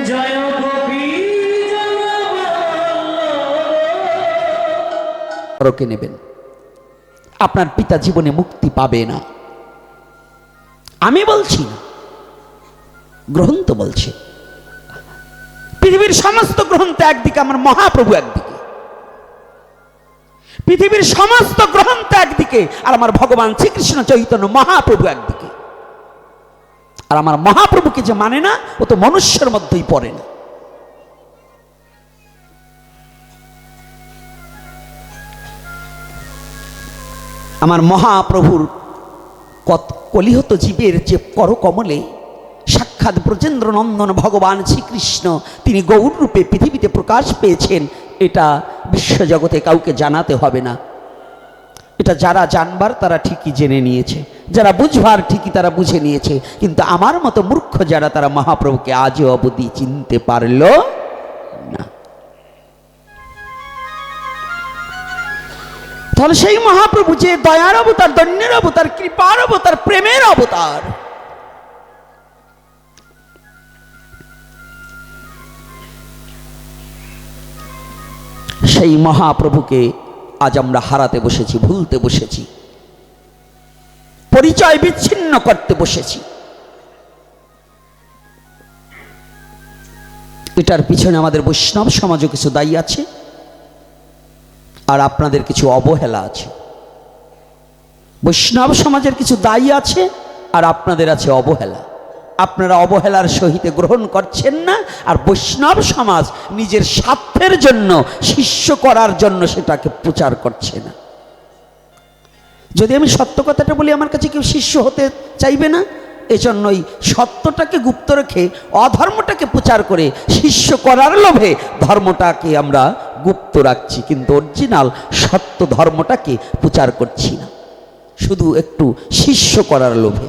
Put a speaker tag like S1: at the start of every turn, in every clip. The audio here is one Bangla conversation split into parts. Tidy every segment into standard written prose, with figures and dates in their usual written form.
S1: জয় গোপী
S2: রকে নেবেন, আপনার পিতা জীবনে মুক্তি পাবে না। আমি বলছি না, গ্রন্থ বলছে। পৃথিবীর সমস্ত গ্রন্থ একদিকে, আমার মহাপ্রভু একদিকে। পৃথিবীর সমস্ত গ্রন্থ একদিকে, আর আমার ভগবান শ্রীকৃষ্ণ চৈতন্য মহাপ্রভু একদিকে। আর আমার মহাপ্রভুকে যে মানে না, ও তো মনুষ্যের মধ্যেই পড়ে না। আমার মহাপ্রভুর কলিহত জীবের যে করকমলে সাক্ষাৎ ব্রজেন্দ্র নন্দন ভগবান শ্রীকৃষ্ণ তিনি গৌর রূপে পৃথিবীতে প্রকাশ পেয়েছেন, এটা বিশ্বজগতে কাউকে জানাতে হবে না। এটা যারা জানবার তারা ঠিকই জেনে নিয়েছে, যারা বুঝবার ঠিকই তারা বুঝে নিয়েছে, কিন্তু আমার মতো মূর্খ যারা, তারা মহাপ্রভুকে আজও অবধি চিনতে পারল না। তাহলে সেই মহাপ্রভু যে দয়ার অবতার, দৈন্যের অবতার, কৃপার অবতার, প্রেমের অবতার, সেই মহাপ্রভুকে আজ আমরা হারাতে বসেছি, ভুলতে বসেছি, পরিচয় বিচ্ছিন্ন করতে বসেছি। এটার পিছনে আমাদের বৈষ্ণব সমাজও কিছু দায়ী আছে, আর আপনাদের কিছু অবহেলা আছে। বৈষ্ণব সমাজের কিছু দায়ী আছে, আর আপনাদের আছে অবহেলা। আপনারা অবহেলার সহিত গ্রহণ করছেন না, আর বৈষ্ণব সমাজ নিজের স্বার্থের জন্য, শিষ্য করার জন্য সেটাকে প্রচার করছে না। যদি আমি সত্য কথাটা বলি, আমার কাছে কেউ শিষ্য হতে চাইবে না। এজন্যই সত্যটাকে গুপ্ত রেখে অধর্মটাকে প্রচার করে শিষ্য করার লোভে ধর্মটাকে আমরা গুপ্ত রাখছি, কিন্তু অরিজিনাল সত্য ধর্মটাকে প্রচার করছি না, শুধু একটু শিষ্য করার লোভে।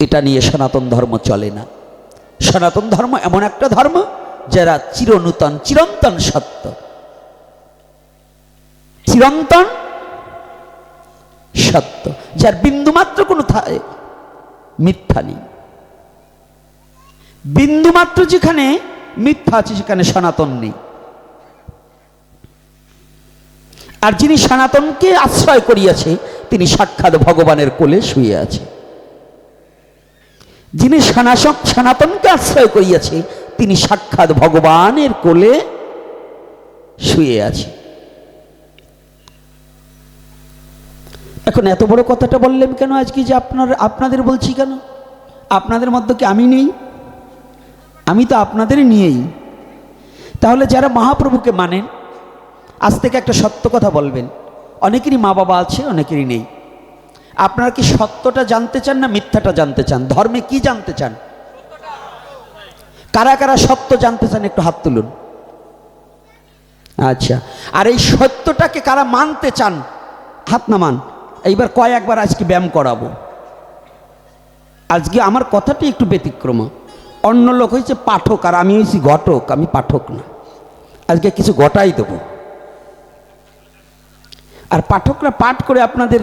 S2: এটা নিয়ে সনাতন ধর্ম চলে না। সনাতন ধর্ম এমন একটা ধর্ম যারা চিরনূতন, চিরন্তন সত্য, চিরন্তন সত্য, যার বিন্দুমাত্র কোনো মিথ্যা নেই। বিন্দুমাত্র যেখানে মিথ্যা আছে সেখানে সনাতন নেই। আর যিনি সনাতনকে আশ্রয় করিয়াছে তিনি সাক্ষাৎ ভগবানের কোলে শুয়ে আছে। যিনি সনাতনকে আশ্রয় করিয়াছে তিনি সাক্ষাৎ ভগবানের কোলে শুয়ে আছে। এখন এত বড় কথাটা বললেন কেন আজকে, যে আপনাদের বলছি কেন? আপনাদের মধ্যে কি আমি নেই? আমি তো আপনাদেরই নিয়েই। তাহলে যারা মহাপ্রভুকে মানেন, আজ থেকে একটা সত্য কথা বলবেন। অনেকেরই মা বাবা আছে, অনেকেরই নেই। আপনারা কি সত্যটা জানতে চান না মিথ্যাটা জানতে চান? ধর্মে কি জানতে চান? কারা কারা সত্য জানতে চান একটু হাত তুলুন। আচ্ছা, আর এই সত্যটাকে কারা মানতে চান হাত নামান। এইবার কয়েকবার আজকে ব্যায়াম করাবো। আজকে আমার কথাটি একটু ব্যতিক্রম। অন্য লোক হয়েছে পাঠক, আর আমি হয়েছি ঘটক, আমি পাঠক না। আজকে কিছু ঘটাই দেব, আর পাঠকরা পাঠ করে আপনাদের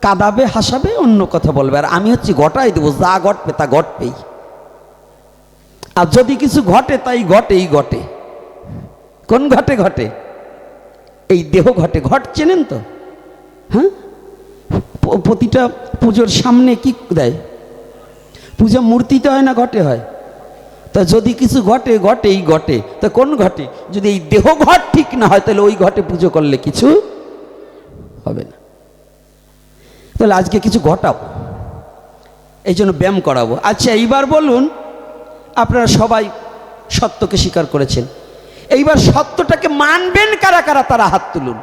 S2: কাঁদাবে, হাসাবে, অন্য কথা বলবে, আর আমি হচ্ছি ঘটাই দেবো। যা ঘটবে তা ঘটবেই, আর যদি কিছু ঘটে তাই ঘটেই ঘটে। কোন ঘটে? ঘটে এই দেহ ঘটে। ঘট চেনেন তো? হ্যাঁ, প্রতিটা পুজোর সামনে কি দেয়? পূজা মূর্তিতে হয় না ঘটে হয়? তা যদি কিছু ঘটে, ঘটেই ঘটে। তা কোন ঘটে? যদি এই দেহ ঘট ঠিক না হয় তাহলে ওই ঘটে পুজো করলে কিছু হবে না। তাহলে আজকে কিছু ঘটাবো, এই জন্য ব্যায়াম করাবো। আচ্ছা, এইবার বলুন, আপনারা সবাই সত্যকে স্বীকার করেছেন, এইবার সত্যটাকে মানবেন কারা কারা? তারা হাত তুলুন।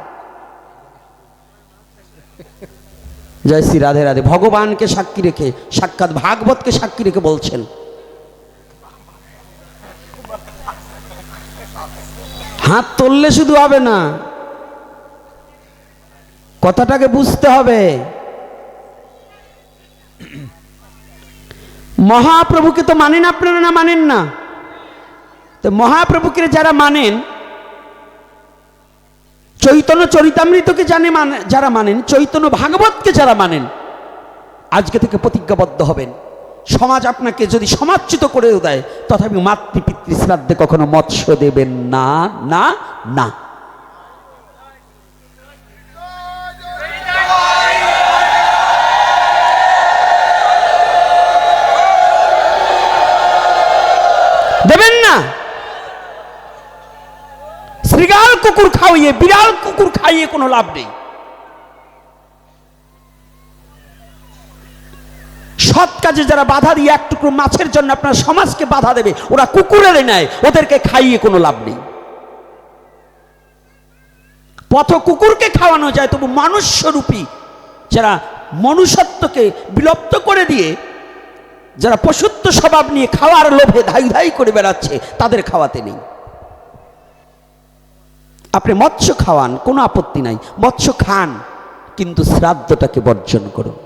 S2: জয় শ্রী রাধে রাধে। ভগবানকে সাক্ষী রেখে, সাক্ষাৎ ভাগবতকে সাক্ষী রেখে বলছেন। হাত তুললে শুধু হবে না, কথাটাকে বুঝতে হবে। মহাপ্রভুকে তো মানেন আপনারা, না মানেন না? তো মহাপ্রভুকে যারা মানেন, চৈতন্য চরিতামৃতকে যারা মানেন, চৈতন্য ভাগবতকে যারা মানেন, আজকে থেকে প্রতিজ্ঞাবদ্ধ হবেন সমাজ আপনাকে যদি সমাজচ্যুত করেও দেয়, তথাপি মাতৃপিতৃ শ্রাদ্ধে কখনো মৎস্য দেবেন না, না, না। দেবেন না। শ্রীগাল কুকুর খাওয়িয়ে, বিড়াল কুকুর খাইয়ে কোনো লাভ নেই। সৎ কাজে যারা বাধা দিয়ে এক টুকরো মাছের জন্য আপনার সমাজকে বাধা দেবে, ওরা কুকুরের নেয়, ওদেরকে খাইয়ে কোনো লাভ নেই। পথ কুকুরকে খাওয়ানো যায়, তবু মানুষ্যরূপী যারা মনুষ্যত্বকে বিলুপ্ত করে দিয়ে, যারা পশুত্ব স্বভাব নিয়ে খাওয়ার লোভে ধাই ধাই করে বেড়াচ্ছে, তাদের খাওয়াতে নেই। আপনি মৎস্য খাওয়ান, কোনো আপত্তি নাই, মৎস্য খান, কিন্তু শ্রাদ্ধটাকে বর্জন করুন।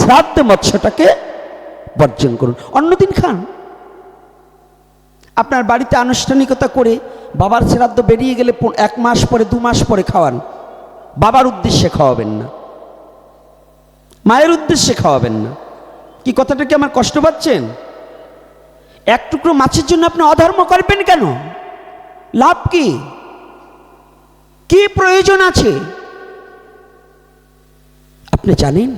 S2: শ্রাদ্ধে মৎস্যটাকে বর্জন করুন, অন্যদিন খান। আপনার বাড়িতে আনুষ্ঠানিকতা করে বাবার শ্রাদ্ধ বেরিয়ে গেলে 1 মাস পরে 2 মাস পরে খাওয়ান। বাবার উদ্দেশ্যে খাওয়াবেন না, মায়ের উদ্দেশ্যে খাওয়াবেন না। কি কথাটা কি আমার কষ্ট পাচ্ছেন? এক টুকরো মাছের জন্য আপনি অধর্ম করবেন কেন? লাভ কি? কি প্রয়োজন আছে? আপনি জানেন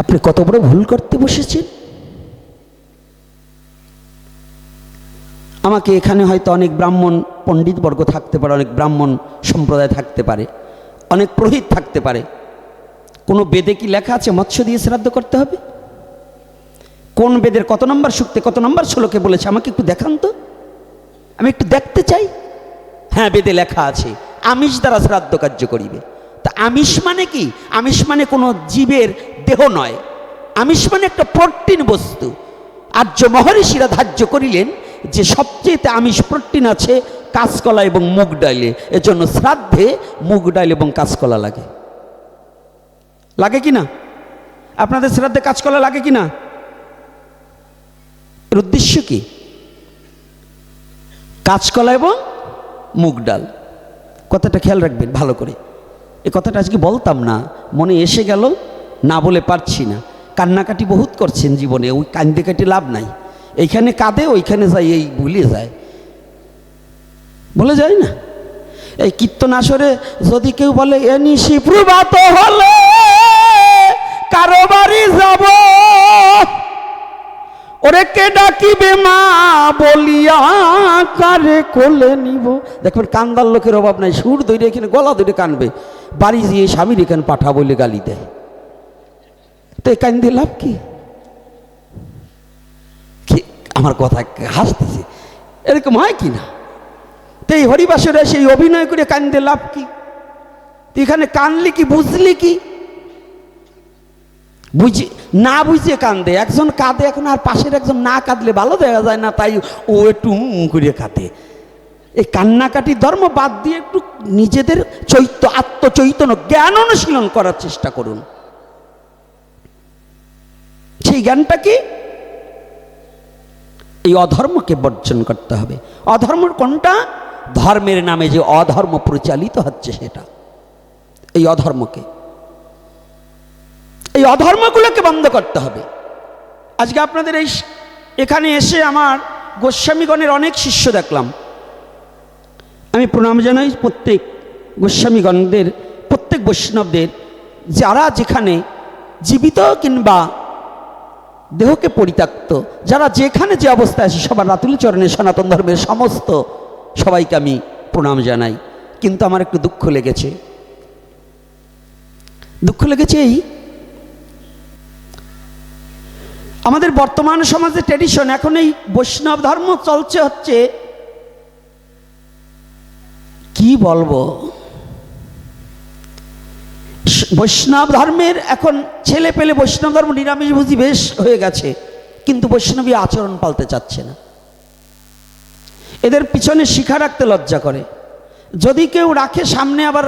S2: আপনি কত বড় ভুল করতে বসেছেন? আমাকে এখানে হয়তো অনেক ব্রাহ্মণ পণ্ডিত বর্গ থাকতে পারে, অনেক ব্রাহ্মণ সম্প্রদায় থাকতে পারে, অনেক পুরোহিত থাকতে পারে। কোনো বেদে কি লেখা আছে মৎস্য দিয়ে শ্রাদ্ধ করতে হবে? কোন বেদের কত নম্বর সূক্তে কত নম্বর শ্লোকে বলেছে আমাকে একটু দেখান তো, আমি একটু দেখতে চাই। হ্যাঁ, বেদে লেখা আছে আমিষ দ্বারা শ্রাদ্ধ কার্য করিবে। তা আমিষ মানে কি? আমিষ মানে কোনো জীবের দেহ নয়, আমিষ মানে একটা প্রোটিন বস্তু। আর্য মহর্ষিরা ধার্য করিলেন যে সবচেয়ে আমিষ প্রোটিন আছে কাঁচকলা এবং মুগ ডালে, এজন্য শ্রাদ্ধে মুগ ডাল এবং কাঁচকলা লাগে। লাগে কি না? আপনাদের শ্রাদ্ধে কাঁচকলা লাগে কি না? এর উদ্দেশ্য কি? কাঁচকলা এবং মুগ ডাল। কথাটা খেয়াল রাখবেন ভালো করে। এই কথাটা আজকে বলতাম না, মনে এসে গেল, না বলে পারছি না। কান্নাকাটি বহুত করছেন জীবনে, ওই কান্দে কাটি লাভ নাই। এইখানে কাঁদে, ওইখানে যাই, এই ভুলে যায়, বলে যায় না। এই কীর্তন আসরে যদি কেউ বলে এ নিশি প্রভাত হলে কারো বাড়ি যাব, ওরে কে ডাকিবে মা বলিয়া কারে কোলে নিব। দেখবেন কান্দার লোকের অভাব নাই, সুর ধরে এখানে গলা ধরে কানবে, বাড়ি গিয়ে স্বামীর এখানে পাঠা বলে গালি দেয়। তো এই কান্দে লাভ কি? আমার কথা হাসতেছে, এরকম হয় কি না? তো এই হরিবাসরে সেই অভিনয় করে কান্দে লাভ কি? তুই এখানে কানলি কি, বুঝলি কি? বুঝি না বুঝিয়ে কান্দে। একজন কাঁদে এখন, আর পাশের একজন না কাঁদলে ভালো দেখা যায় না, তাই ও একটু করে কাঁদে। এই কান্নাকাটি ধর্ম বাদ দিয়ে একটু নিজেদের আত্মচৈতন্য জ্ঞান অনুশীলন করার চেষ্টা করুন। সেই জ্ঞানটা কি? এই অধর্মকে বর্জন করতে হবে। অধর্ম কোনটা? ধর্মের নামে যে অধর্ম পরিচালিত হচ্ছে সেটা, এই অধর্মকে, এই অধর্মগুলোকে বন্ধ করতে হবে। আজকে আপনাদের এই এখানে এসে আমার গোস্বামীগণের অনেক শিষ্য দেখলাম। আমি প্রণাম জানাই প্রত্যেক গোস্বামীগণদের, প্রত্যেক বৈষ্ণবদের, যারা যেখানে জীবিত কিংবা দেহকে পরিত্যক্ত, যারা যেখানে যে অবস্থায় আছে, সবার রাতুল চরণে সনাতন ধর্মের সমস্ত সবাইকে আমি প্রণাম জানাই। কিন্তু আমার একটু দুঃখ লেগেছে। এই আমাদের বর্তমান সমাজে ট্র্যাডিশন, এখন এই বৈষ্ণব ধর্ম চলছে হচ্ছে কি বলবো, বৈষ্ণব ধর্মের এখন ছেলে পেলে বৈষ্ণব ধর্ম নিরামিষ ভুজি বেশ হয়ে গেছে, কিন্তু বৈষ্ণবী আচরণ পাল্টে চাচ্ছে না। এদের পিছনে শিখা রাখতে লজ্জা করে। যদি কেউ রাখে সামনে, আবার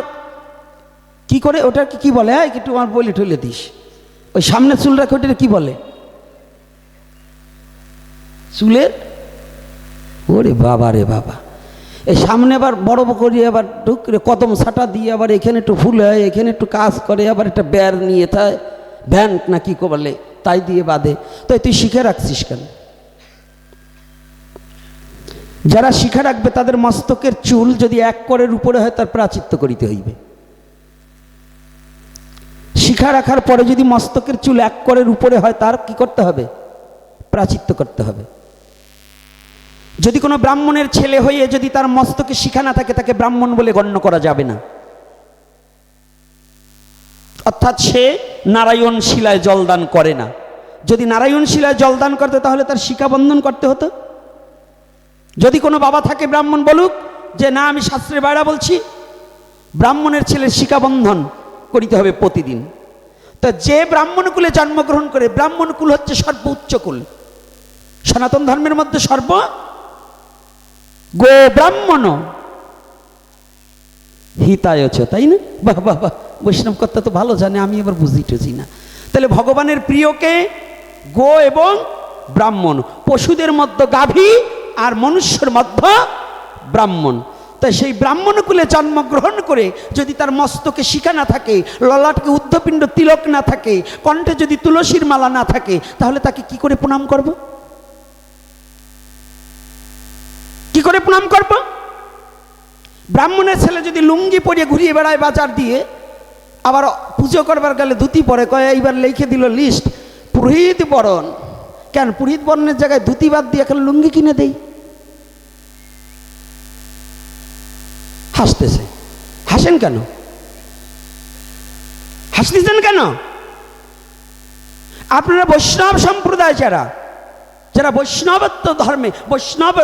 S2: কি করে ওটাকে কি বলে, হ্যাঁ একটু আমার বলি ঠলে দিস, ওই সামনে চুল রাখে ওটা কি বলে? চুলের, ওরে বাবা রে বাবা, এই সামনে আবার বড় করিয়ে আবার ঢুক কদম ছাটা দিয়ে আবার এখানে একটু ফুল হয়, এখানে একটু কাজ করে, আবার একটা বের নিয়ে থাকে, ভ্যান্ট না কি বলে তাই দিয়ে বাঁধে। তো তুই শিখে রাখছিস কেন? যারা শিখে রাখবে তাদের মস্তকের চুল যদি 1 করের উপরে হয় তার প্রাচিত্য করিতে হইবে। শিখা রাখার পরে যদি মস্তকের চুল 1 করের উপরে হয় তার কি করতে হবে? প্রাচিত্য করতে হবে। যদি কোনো ব্রাহ্মণের ছেলে হয়ে যদি তার মস্তকে শিখা না থাকে তাকে ব্রাহ্মণ বলে গণ্য করা যাবে না, অর্থাৎ সে নারায়ণ শিলায় জলদান করে না। যদি নারায়ণ শিলায় জলদান করতে তাহলে তার শিখা বন্ধন করতে হতো। যদি কোনো বাবা থাকে ব্রাহ্মণ বলুক যে না আমি শাস্ত্রের বাইরে বলছি, ব্রাহ্মণের ছেলের শিখা বন্ধন করিতে হবে প্রতিদিন। তা যে ব্রাহ্মণ কুলে জন্মগ্রহণ করে, ব্রাহ্মণ কুল হচ্ছে সর্বোচ্চ কুল, সনাতন ধর্মের মধ্যে সর্ব গো ব্রাহ্মণ হিতায়চ, তাই না? বাহ বাহ বাহ, বৈষ্ণব কথা তো ভালো জানে, আমি এবার বুঝি টুঝি না। তাহলে ভগবানের প্রিয়কে গো এবং ব্রাহ্মণ, পশুদের মধ্যে গাভী আর মনুষ্যের মধ্যে ব্রাহ্মণ। তাই সেই ব্রাহ্মণ কুলে জন্মগ্রহণ করে যদি তার মস্তকে শিখা না থাকে, ললাটকে ঊর্ধ্বপিণ্ড তিলক না থাকে, কণ্ঠে যদি তুলসীর মালা না থাকে, তাহলে তাকে কি করে প্রণাম করব? কি করে প্রণাম করব? ব্রাহ্মণের ছেলে যদি লুঙ্গি পরিয়ে ঘুরিয়ে বেড়ায় বাজার দিয়ে, আবার পুজো করবার গেলে ধুতি পরে, কয় এইবার লিখে দিল লিস্ট পুরোহিত বরণ। কেন পুরোহিত বরণের জায়গায় ধুতি বাদ দিয়ে এখন লুঙ্গি কিনে দেই? হাসতেছে, হাসেন কেন? হাসতেছেন কেন? আপনারা বৈষ্ণব সম্প্রদায় যারা যারা বৈষ্ণবত্ব ধর্মে বৈষ্ণব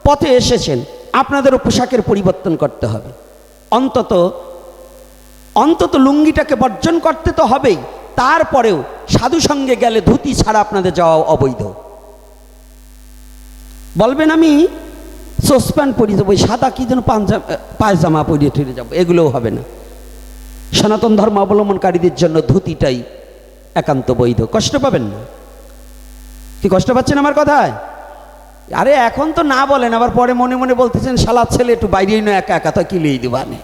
S2: পথে এসেছেন, আপনাদেরও পোশাকের পরিবর্তন করতে হবে। অন্তত অন্তত লুঙ্গিটাকে বর্জন করতে তো হবেই। তারপরেও সাধু সঙ্গে গেলে ধুতি ছাড়া আপনাদের যাওয়া অবৈধ। বলবেন আমি সসপ্যান্ট পরিয়ে যাবো, সাদা কি যেন পায়জামা পরিয়ে ঠেলে যাবো, এগুলোও হবে না। সনাতন ধর্ম অবলম্বনকারীদের জন্য ধুতিটাই একান্ত বৈধ। কষ্ট পাবেন না? কি কষ্ট পাচ্ছেন আমার কথায়? আরে এখন তো না বলেন, আবার পরে মনে মনে বলতেছেন শালার ছেলে একটু বাইরেই না একা একা তো কিলেই দেবানে।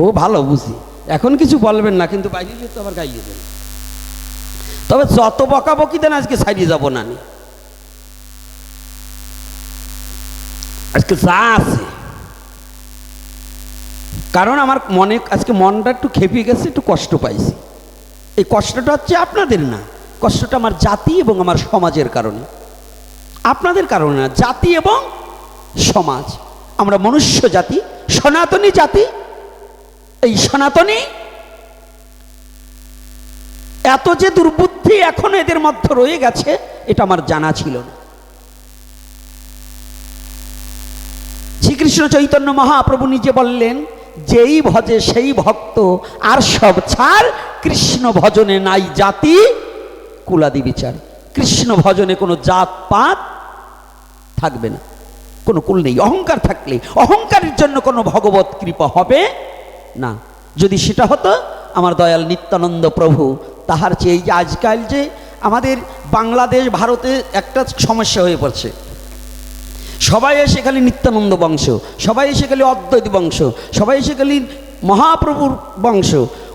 S2: ও ভালো বুঝি, এখন কিছু বলবেন না, কিন্তু বাইরে তো আবার গাইয়ে দেন। তবে যত বকাবকি দেন আজকে ছাড়িয়ে যাব না, আজকে যা আছে। কারণ আমার মনে আজকে মনটা একটু খেপে গেছে, একটু কষ্ট পাইছি। এই কষ্টটা হচ্ছে আপনাদের না, কষ্টটা আমার জাতি এবং আমার সমাজের কারণে, আপনাদের কারণে না, জাতি এবং সমাজ। আমরা মনুষ্য জাতি, সনাতনী জাতি। এই সনাতনী এত যে দুর্বুদ্ধি এখন এদের মধ্যে রয়ে গেছে, এটা আমার জানা ছিল না। শ্রীকৃষ্ণ চৈতন্য মহাপ্রভু নিজে বললেন, যেই ভজে সেই ভক্ত, আর সব ছাড়, কৃষ্ণ ভজনে নাই জাতি কুলাদি বিচার। কৃষ্ণ ভজনে কোনো জাত পাত থাকবে না, কোনো কুল নেই। অহংকার থাকলে অহংকারের জন্য কোনো ভগবত কৃপা হবে না। যদি সেটা হতো, আমার দয়াল নিত্যানন্দ প্রভু তাহার চেয়ে এই যে আজকাল যে আমাদের বাংলাদেশ ভারতে একটা সমস্যা হয়ে পড়ছে, সবাই এসে খালি নিত্যানন্দ বংশ, সবাই এসে খালি অদ্বৈত বংশ, সবাই এসে খালি মহাপ্রভুর বংশ,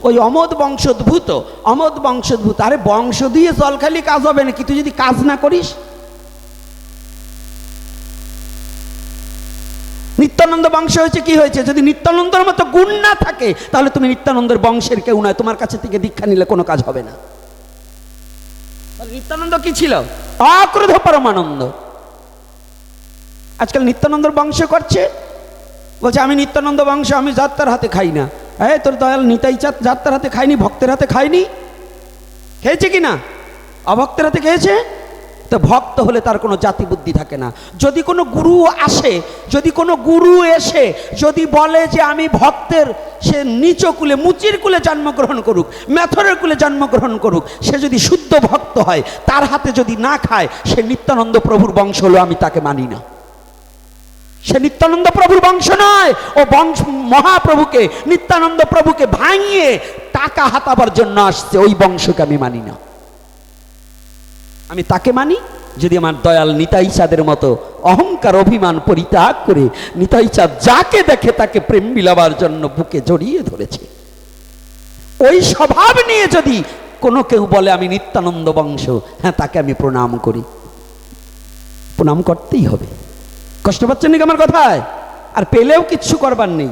S2: ওই অমোদ বংশোদ্ভূত, অমোদ বংশোদ্ভূত। আরে বংশ দিয়ে জল খালি কাজ হবে না, কিন্তু যদি কাজ না করিস। নিত্যানন্দ বংশ হয়েছে কি হয়েছে? যদি নিত্যানন্দের মতো গুণ না থাকে তাহলে তুমি নিত্যানন্দের বংশের কেউ নয়, তোমার কাছে থেকে দীক্ষা নিলে কোনো কাজ হবে না। নিত্যানন্দ কি ছিল? অক্রোধ পরমানন্দ। আজকাল নিত্যানন্দর বংশ করছে, বলছে আমি নিত্যানন্দ বংশ, আমি যাত্রার হাতে খাই না। এই তোর দয়াল নিতাই চাঁদ যাত্রার হাতে খায়নি, ভক্তের হাতে খায়নি? খেয়েছে কি না? অভক্তের হাতে খেয়েছে। তো ভক্ত হলে তার কোনো জাতি বুদ্ধি থাকে না। যদি কোনো গুরু আসে, যদি কোনো গুরু এসে যদি বলে যে আমি ভক্তের, সে নিচ কুলে মুচির কুলে জন্মগ্রহণ করুক, মেথরের কুলে জন্মগ্রহণ করুক, সে যদি শুদ্ধ ভক্ত হয়, তার হাতে যদি না খায়, সে নিত্যানন্দ প্রভুর বংশ হলো, আমি তাকে মানি না। সে নিত্যানন্দ প্রভুর বংশ নয়। ও বংশ মহাপ্রভুকে, নিত্যানন্দ প্রভুকে ভাঙিয়ে টাকা হাতাবার জন্য আসছে, ওই বংশকে আমি মানি না। আমি তাকে মানি যদি আমার দয়াল নিতাই চাঁদের মতো অহংকার অভিমান পরিত্যাগ করে নিতাই চাঁদ যাকে দেখে তাকে প্রেম বিলাবার জন্য বুকে জড়িয়ে ধরেছে। ওই স্বভাব নিয়ে যদি কোনো কেউ বলে আমি নিত্যানন্দ বংশ, হ্যাঁ তাকে আমি প্রণাম করি, প্রণাম করতেই হবে। কষ্ট পাচ্ছেন নাকি আমার কথায়? আর পেলেও কিচ্ছু করবার নেই।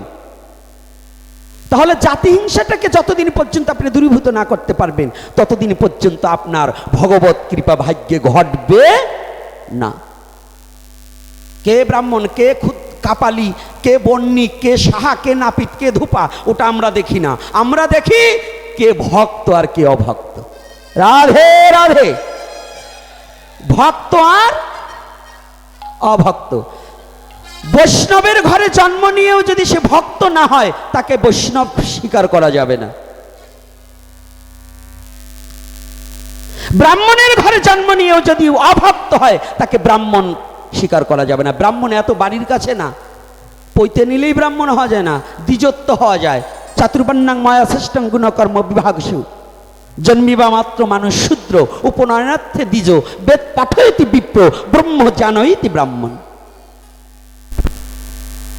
S2: তাহলে জাতিহিংসাটাকে যতদিন পর্যন্ত আপনি দূরীভূত না করতে পারবেন, ততদিন পর্যন্ত আপনার ভগবত কৃপা ভাগ্যে ঘটবে না। কে ব্রাহ্মণ, কে কাপালি, কে বন্ণিক, কে সাহা, কে নাপিত, কে ধূপা, ওটা আমরা দেখি না। আমরা দেখি কে ভক্ত আর কে অভক্ত। রাধে রাধে। ভক্ত আর অভক্ত। বৈষ্ণবের ঘরে জন্ম নিয়েও যদি সে ভক্ত না হয়, তাকে বৈষ্ণব স্বীকার করা যাবে না। ব্রাহ্মণের ঘরে জন্ম নিয়েও যদি অভক্ত হয়, তাকে ব্রাহ্মণ স্বীকার করা যাবে না। ব্রাহ্মণ এত বাড়ির কাছে না, পৈতে নিলেই ব্রাহ্মণ হওয়া যায় না, দ্বিজত্ব হওয়া যায়। চাতুর্বর্ণাং মায়া শ্রেষ্ঠং গুণকর্ম বিভাগসু, জন্মিবা মাত্র মানুষ শূদ্র, উপনয়নার্থে দ্বিজ, বেদ পাঠয়তি বিপ্র, ব্রহ্ম জানয়তি ব্রাহ্মণ।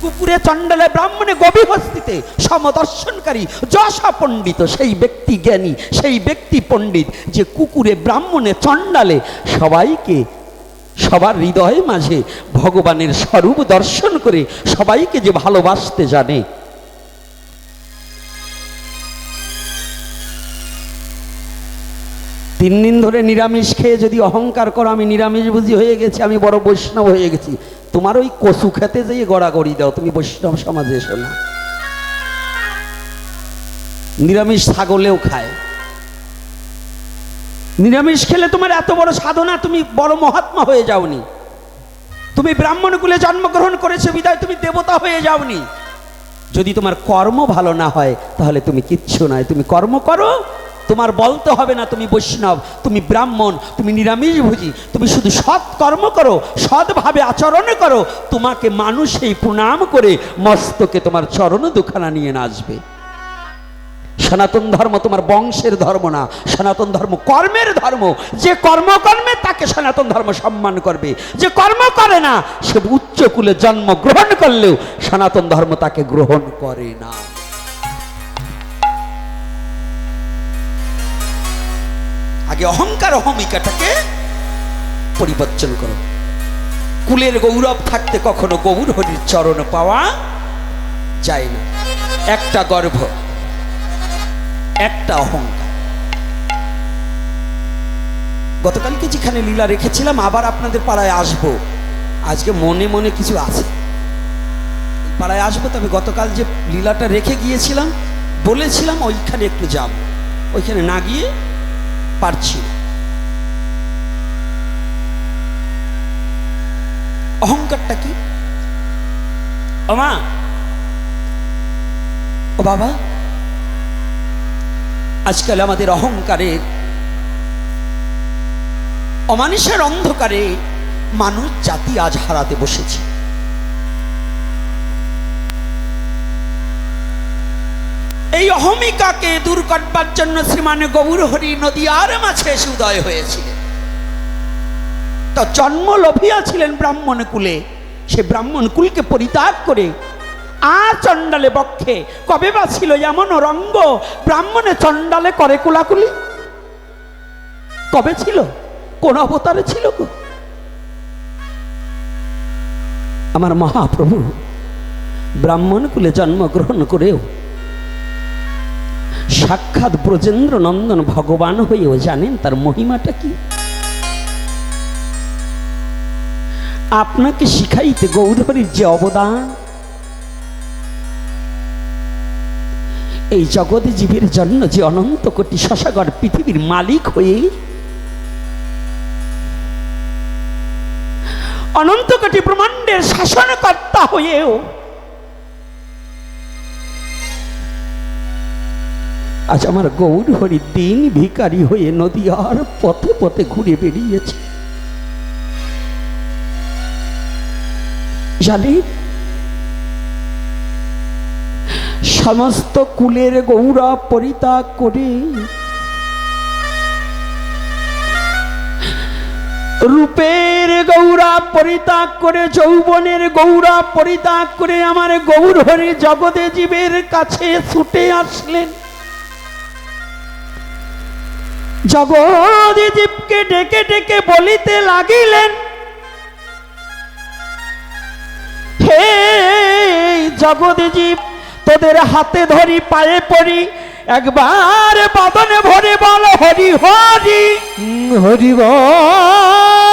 S2: কুকুরে চণ্ডালে ব্রাহ্মণে গভীরস্থিতে সমদর্শনকারী যশা পণ্ডিত, সেই ব্যক্তি জ্ঞানী, সেই ব্যক্তি পণ্ডিত যে কুকুরে ব্রাহ্মণে চণ্ডালে সবাইকে, সবার হৃদয়ে মাঝে ভগবানের স্বরূপ দর্শন করে সবাইকে যে ভালোবাসতে জানে। তিন দিন ধরে নিরামিষ খেয়ে যদি অহংকার করো আমি নিরামিষ বুঝি হয়ে গেছি, আমি বড় বৈষ্ণব হয়ে গেছি, তোমার ওই কচু খেতে যেয়ে গড়াগড়ি দাও, তুমি বৈষ্ণব সমাজে এসো না। নিরামিষ ছাগলেও খায়। নিরামিষ খেলে তোমার এত বড় সাধনা, তুমি বড় মহাত্মা হয়ে যাওনি। তুমি ব্রাহ্মণ কুলে জন্মগ্রহণ করেছো বিধায় তুমি দেবতা হয়ে যাওনি। যদি তোমার কর্ম ভালো না হয় তাহলে তুমি কিচ্ছু নয়। তুমি কর্ম করো, তোমার বলতে হবে না তুমি বৈষ্ণব, তুমি ব্রাহ্মণ, তুমি নিরামিষ ভোজী, তুমি শুধু সৎ কর্ম করো, সৎভাবে আচরণ করো, তোমাকে মানুষ এই প্রণাম করে মস্তকে তোমার চরণ দুখানা নিয়ে নাচবে। সনাতন ধর্ম তোমার বংশের ধর্ম না, সনাতন ধর্ম কর্মের ধর্ম। যে কর্ম কর্মে তাকে সনাতন ধর্ম সম্মান করবে, যে কর্ম করে না সে উচ্চ কুলে জন্ম গ্রহণ করলেও সনাতন ধর্ম তাকে গ্রহণ করে না। আগে অহংকার অহমিকাটাকে পরিবর্তন করো। কুলের গৌরব থাকতে কখনো গৌর হরির চরণ পাওয়া যায় না। একটা গর্ভ, একটা অহংকার। গতকালকে যেখানে লীলা রেখেছিলাম আবার আপনাদের পাড়ায় আসবো, আজকে মনে মনে কিছু আছে, পাড়ায় আসবো। তবে গতকাল যে লীলাটা রেখে গিয়েছিলাম বলেছিলাম ওইখানে একটু যাব, ওইখানে না গিয়ে পারছি। অহংকারটা কি? ও মা, ও বাবা, আজকাল আমাদের অহংকারের অমানুষের অন্ধকারে মানুষ জাতি আজ হারাতে বসেছে। এই অহমিকাকে দূর করবার জন্য শ্রীমান গৌর হরি নদিয়ার মাঝে এসে উদয় হয়েছিলেন। তো জন্ম লোভিয়া ছিলেন ব্রাহ্মণ কুলে, সে ব্রাহ্মণ কুলকে পরিত্যাগ করে চণ্ডালে বক্ষে কবে বা ছিল এমন রঙ্গ, ব্রাহ্মণে চণ্ডালে করে কুলাকুলি? কবে ছিল? কোন অবতারে ছিল গো? আমার মহাপ্রভু ব্রাহ্মণ কুলে জন্মগ্রহণ করেও সাক্ষাৎ ব্রজেন্দ্র নন্দন ভগবান হয়েও জানেন তার মহিমাটা কি? আপনাকে শিখাইতে গৌরহরির যে অবদান, এই জগতে জীবের জন্য যে অনন্ত কোটি শশাগর পৃথিবীর মালিক হয়ে, অনন্ত কোটি ব্রহ্মাণ্ডের শাসনকর্তা হয়েও আজ আমার গৌর হরি দিন ভিখারি হয়ে নদিয়ার পথে পথে ঘুরে বেরিয়েছে। জানি সমস্ত কুলের গৌরব পরিত্যাগ করে, রূপের গৌরব পরিত্যাগ করে, যৌবনের গৌরব পরিত্যাগ করে আমার গৌর হরি জগতে জীবের কাছে ছুটে আসলেন। জগদীজীবকে ডেকে ডেকে বলিতে লাগিলেন, হে জগদীজীব, তোদের হাতে ধরি, পায়ে পড়ি, একবার বদনে ভরে বল হরি হরি
S1: হরি বল।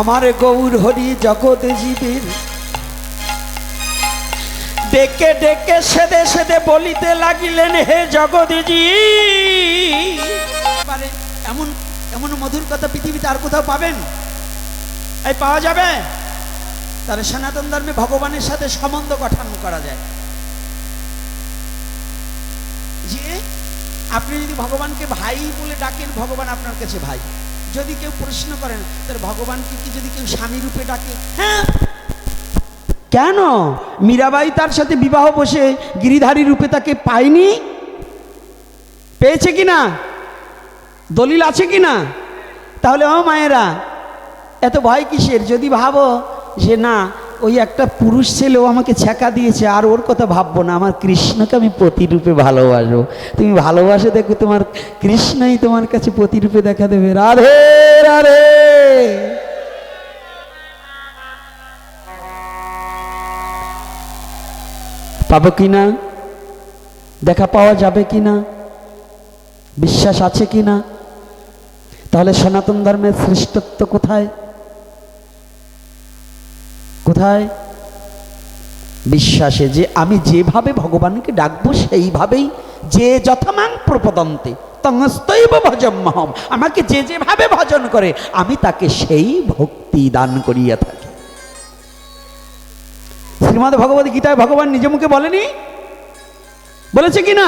S2: আমার গৌর হরি জগদীজীবের ডেকে ডেকে সেদে সেদে বলিতে লাগিলেন, হে জগদীজীব। এমন এমন মধুর কথা পৃথিবীতে আর কোথাও পাবেন? এই পাওয়া যাবে? তাহলে সনাতন ধর্মে ভগবানের সাথে সম্বন্ধ গঠন করা যায়। যে আপনি যদি ভগবানকে ভাই বলে ডাকেন, ভগবান আপনার কাছে ভাই। যদি কেউ প্রশ্ন করেন তাহলে ভগবানকে কি যদি কেউ স্বামী রূপে ডাকে? হ্যাঁ, কেন? মীরাবাই তার সাথে বিবাহ বসে গিরিধারী রূপে তাকে পায়নি? পেয়েছে কিনা? দলিল আছে কিনা? তাহলে ও মায়েরা, এত ভয় কিসের? যদি ভাবো যে না, ওই একটা পুরুষ ছেলেও আমাকে ছ্যাঁকা দিয়েছে, আর ওর কথা ভাববো না, আমার কৃষ্ণকে আমি প্রতিরূপে ভালোবাসবো। তুমি ভালোবাসে দেখো, তোমার কৃষ্ণই তোমার কাছে প্রতিরূপে দেখা দেবে। রাধে রাধে। পাবো কিনা? দেখা পাওয়া যাবে কিনা? বিশ্বাস আছে কিনা? তাহলে সনাতন ধর্মের শ্রেষ্ঠত্ব কোথায়? কোথায়? বিশ্বাসে, যে আমি যেভাবে ভগবানকে ডাকবো সেইভাবেই, যে যথামাং প্রপদন্তে তংস্তৈব ভজম্যহম, আমাকে যে যেভাবে ভজন করে আমি তাকে সেই ভক্তি দান করিয়া থাকি। শ্রীমদ্ ভগবত গীতায় ভগবান নিজ মুখে বলেনি? বলেছে কিনা?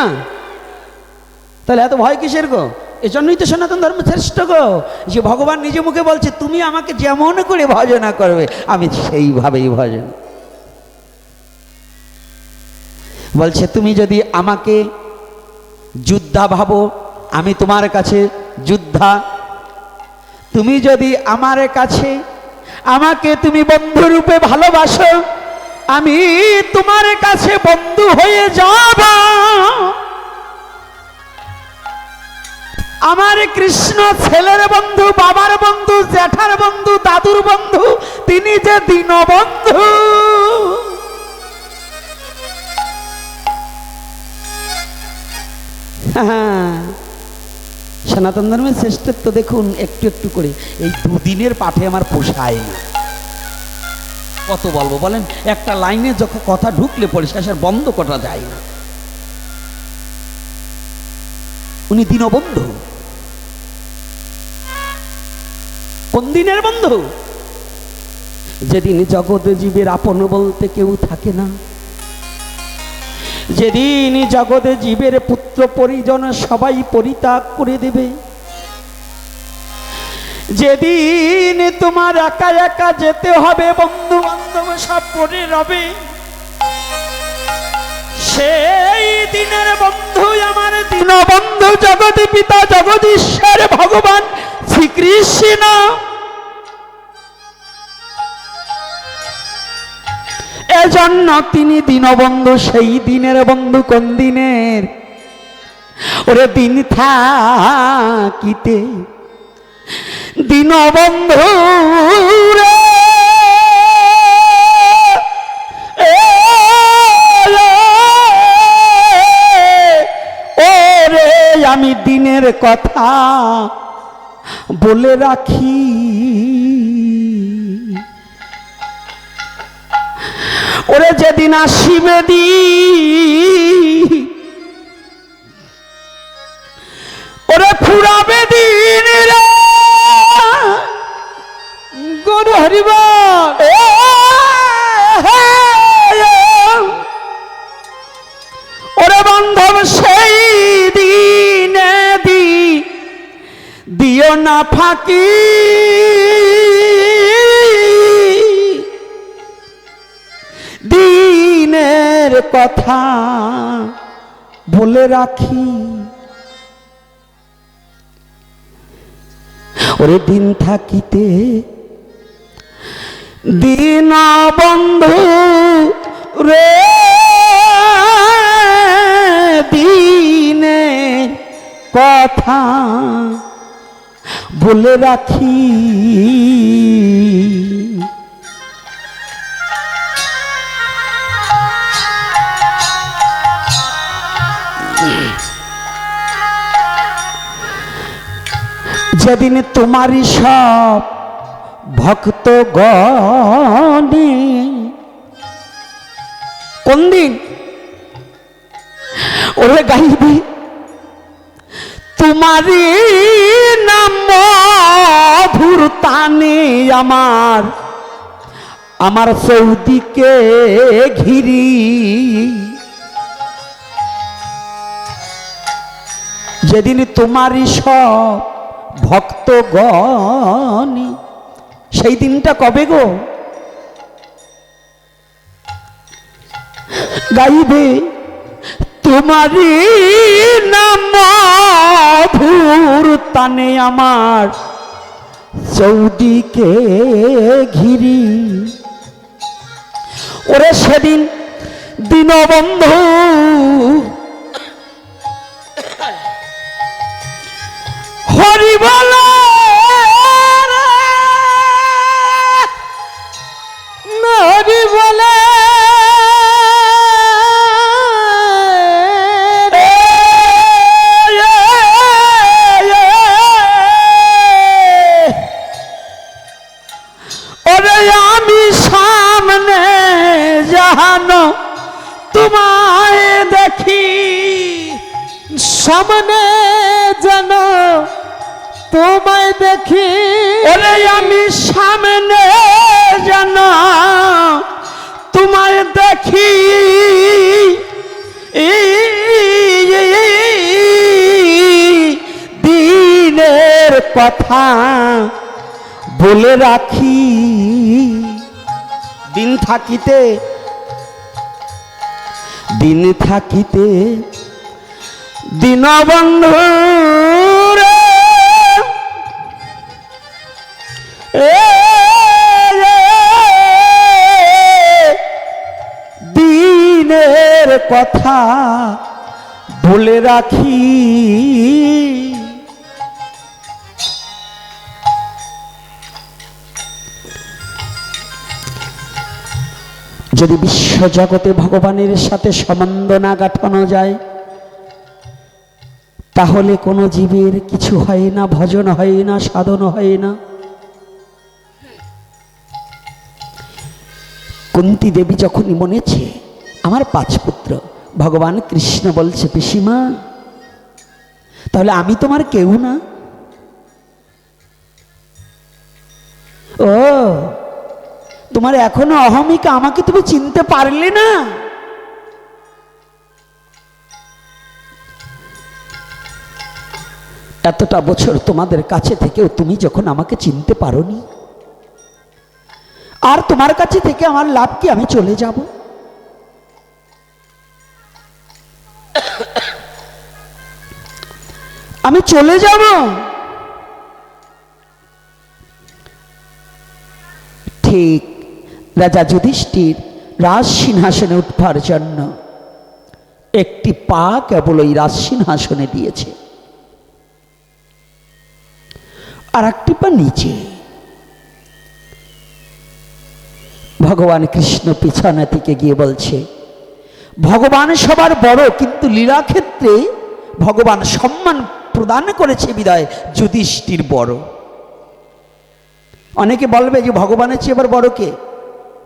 S2: তাহলে এত ভয় কিসের গো? এজন্যই তো সনাতন ধর্ম শ্রেষ্ঠ গো, যে ভগবান নিজে মুখে বলছে তুমি আমাকে যেমন করে ভজনা করবে আমি সেইভাবেই ভজন। বলছে তুমি যদি আমাকে যোদ্ধা ভাবো, আমি তোমার কাছে যোদ্ধা। তুমি যদি আমার কাছে আমাকে তুমি বন্ধু রূপে ভালোবাসো, আমি তোমার কাছে বন্ধু হয়ে যাব। আমার কৃষ্ণ ছেলের বন্ধু, বাবার বন্ধু, জ্যাঠার বন্ধু, দাদুর বন্ধু, তিনি যে দীনবন্ধু। সনাতন ধর্মের শ্রেষ্ঠত্ব দেখুন একটু একটু করে। এই দুদিনের পাঠে আমার পোষায় না, কত বলবো বলেন? একটা লাইনে যখন কথা ঢুকলে পড়ে শেষ আর বন্ধ করা যায় না। উনি দীনবন্ধু। কোন দিনের বন্ধু? যেদিন জগৎ জীবের আপন বলতে কেউ থাকে না, যেদিন জগৎ জীবের পুত্র পরিজন সবাই পরিত্যাগ করে দেবে, যেদিন তোমার একা একা যেতে হবে, বন্ধু বান্ধব সব পড়ে রবে, সেই দিনের বন্ধু আমার দীনবন্ধু জগৎ পিতা জগদীশ্বর ভগবান শ্রীকৃষ্ণ। এজন্য তিনি দীনবন্ধু। সেই দিনের বন্ধু কোন দিনের? ওরে দিন থাকিতে দীনবন্ধু রে, ওরে আমি দিনের কথা বলে রাখি। ওরে যেদিন আসিবে দিন, ওরে ফুরাবে দিন রে, গুরু হরিব। ওরে বান্ধব সেই দিনে দিও না ফাঁকি, দিনের কথা বলে রাখি। ওরে দিন থাকিতে দিন বন্ধু রে দিনে কথা বলে রাখি যেদিন তোমারই সব ভক্ত গণে কোন দিন ওরে গাইবি তোমারই নাম মধুর টানে আমার চৌদিকে ঘিরি যেদিন তোমারই সব ভক্তগণ সেই দিনটা কবে গো গাইবে তোমারই নাম মধুর টানে আমার চৌদিকে ঘিরি ওরে সেদিন দীনবন্ধু হরি বলো হরি বলে ওরে আমি সামনে জানো তোমায় দেখি সামনে জানো তোমায় দেখি ওরে আমি সামনে জানো তোমায় দেখি দিনের কথা বলে রাখি দিন থাকিতে দীনবন্ধু দিনের কথা বলে রাখি যদি বিশ্বজগতে ভগবানের সাথে সম্বন্ধ না গাঁথানো যায় তাহলে কোনো জীবের কিছু হয় না, ভজন হয় না, সাধন হয় না। কুন্তী দেবী যখনই মনেছে আমার 5 পুত্র, ভগবান কৃষ্ণ বলছে পিসিমা তাহলে আমি তোমার কেউ না? ও তোমার এখনো অহমিকা, আমাকে তুমি চিনতে পারলে না? এতটা বছর তোমাদের কাছে থেকেও তুমি যখন আমাকে চিনতে পারোনি, আর তোমার কাছে থেকে আমার লাভ কি? আমি চলে যাব? আমি চলে যাব? ঠিক রাজা যুধিষ্ঠির রাজ সিংহাসনে উঠবার জন্য একটি পা কেবল ওই রাজ সিংহাসনে দিয়েছে, আর একটি পা নিচে। ভগবান কৃষ্ণ পিছনে থেকে গিয়ে বলছে ভগবান সবার বড়, কিন্তু লীলা ক্ষেত্রে ভগবান সম্মান প্রদান করেছে বিদায় যুধিষ্ঠির বড়। অনেকে বলবে যে ভগবানের চেয়ে এবার বড় কে?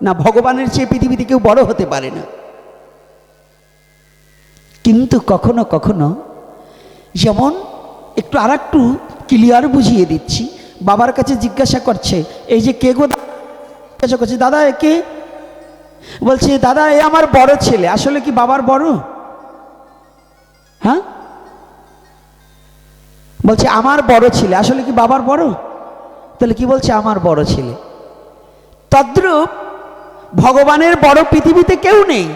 S2: না, ভগবানের চেয়ে পৃথিবীতে কেউ বড় হতে পারে না। কিন্তু কখনো কখনো, যেমন একটু আর একটু ক্লিয়ার বুঝিয়ে দিচ্ছি, বাবার কাছে জিজ্ঞাসা করছে এই যে কে গো, জিজ্ঞাসা করছে দাদা এ কে? বলছে দাদা এ আমার বড় ছেলে। আসলে কি বাবার বড়? হ্যাঁ, বলছে আমার বড় ছেলে। আসলে কি বাবার বড়? তাহলে কি বলছে? আমার বড় ছেলে। তদ্রূপ ভগবানের বড় পৃথিবীতে কেউ নেই,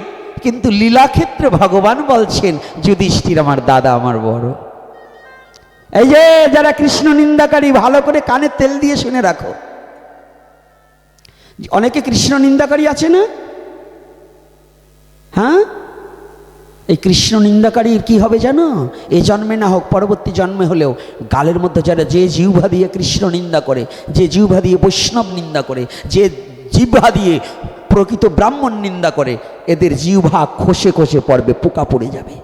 S2: কিন্তু লীলাক্ষেত্রে ভগবান বলছেন যুধিষ্ঠির আমার দাদা, আমার বড়। এই যে যারা কৃষ্ণ নিন্দাকারী, ভালো করে কানে তেল দিয়ে শুনে রাখো। অনেকে কৃষ্ণ নিন্দাকারী আছে না? হ্যাঁ, এই কৃষ্ণ নিন্দাকারীর কি হবে জানো? এই জন্মে না হোক পরবর্তী জন্মে হলেও গালের মধ্যে যারা যে জিহ্বা দিয়ে কৃষ্ণ নিন্দা করে, যে জিহ্বা দিয়ে বৈষ্ণব নিন্দা করে, যে জিহ্বা দিয়ে প্রকৃত ব্রাহ্মণ নিন্দা করে, এদের জিহ্বা খসে খসে পড়বে, পোকা পড়ে যাবে।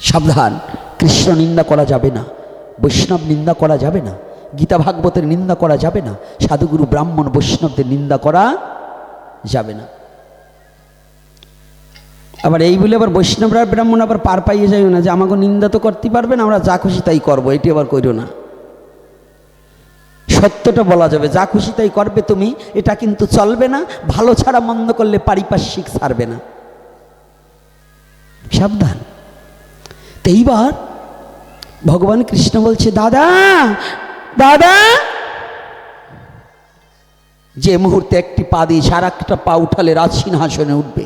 S2: সাবধান, কৃষ্ণ নিন্দা করা যাবে না, বৈষ্ণব নিন্দা করা যাবে না, গীতা ভাগবতের নিন্দা করা যাবে না, সাধুগুরু ব্রাহ্মণ বৈষ্ণবদের নিন্দা করা যাবে না। আবার এই বলে আবার বৈষ্ণবরা ব্রাহ্মণ আবার পার পাইয়ে যাই না যে আমাকে নিন্দা তো করতে পারবে না, আমরা যা খুশি তাই করবো, এটি আবার কইরো না। সত্যটা বলা যাবে, যা খুশি তাই করবে তুমি, এটা কিন্তু চলবে না। ভালো ছাড়া মন্দ করলে পারিপার্শ্বিক ছাড়বে না, সাবধান। তো এইবার ভগবান কৃষ্ণ বলছে, দাদা দাদা, যে মুহূর্তে একটি পা দিয়ে আর একটা পা উঠালে রাজসিংহাসনে উঠবে।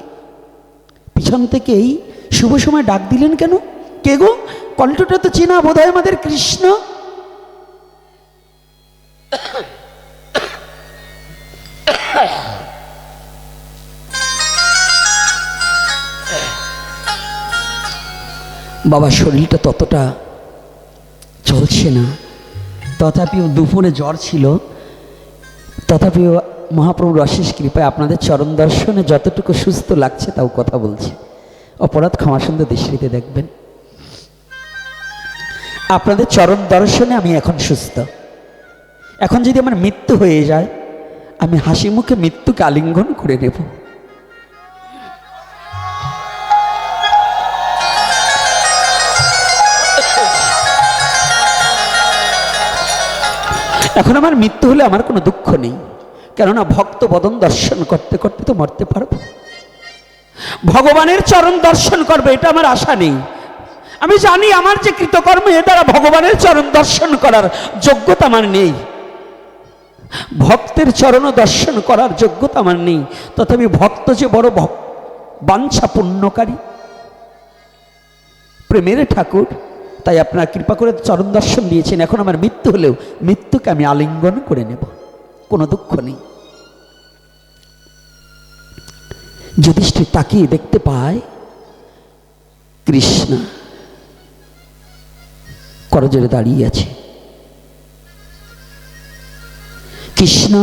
S2: পিছন থেকেই শুভ সময় ডাক দিলেন কেন? কে গো? কণ্ঠটা তো চেনা বোধ হয় আমাদের কৃষ্ণ। বাবা শরীরটা ততটা চলছে না, তথাপিও দুপুরে জ্বর ছিল, তথাপিও মহাপ্রভুর অশেষ কৃপায় আপনাদের চরণ দর্শনে যতটুকু সুস্থ লাগছে তাও কথা বলছি। অপরাধ ক্ষমা সুন্দর দৃষ্টিতে দেখবেন। আপনাদের চরণ দর্শনে আমি এখন সুস্থ। এখন যদি আমার মৃত্যু হয়ে যায়, আমি হাসি মুখে মৃত্যুকে আলিঙ্গন করে নেব। এখন আমার মৃত্যু হলে আমার কোনো দুঃখ নেই, কেননা ভক্ত বদন দর্শন করতে করতে তো মরতে পারবো। ভগবানের চরণ দর্শন করবে এটা আমার আশা নেই। আমি জানি আমার যে কৃতকর্ম এ দ্বারা ভগবানের চরণ দর্শন করার যোগ্যতা আমার নেই, ভক্তের চরণ দর্শন করার যোগ্যতা আমার নেই। তথাপি ভক্ত যে বড় বাঞ্ছা পুণ্যকারী, প্রেমের ঠাকুর, তাই আপনারা কৃপা করে চরণ দর্শন দিয়েছেন। এখন আমার মৃত্যু হলেও মৃত্যুকে আমি আলিঙ্গন করে নেব, কোনো দুঃখ নেই। যুধিষ্ঠির তাকিয়ে দেখতে পায় কৃষ্ণ করজোড়ে দাঁড়িয়ে আছে। কৃষ্ণ,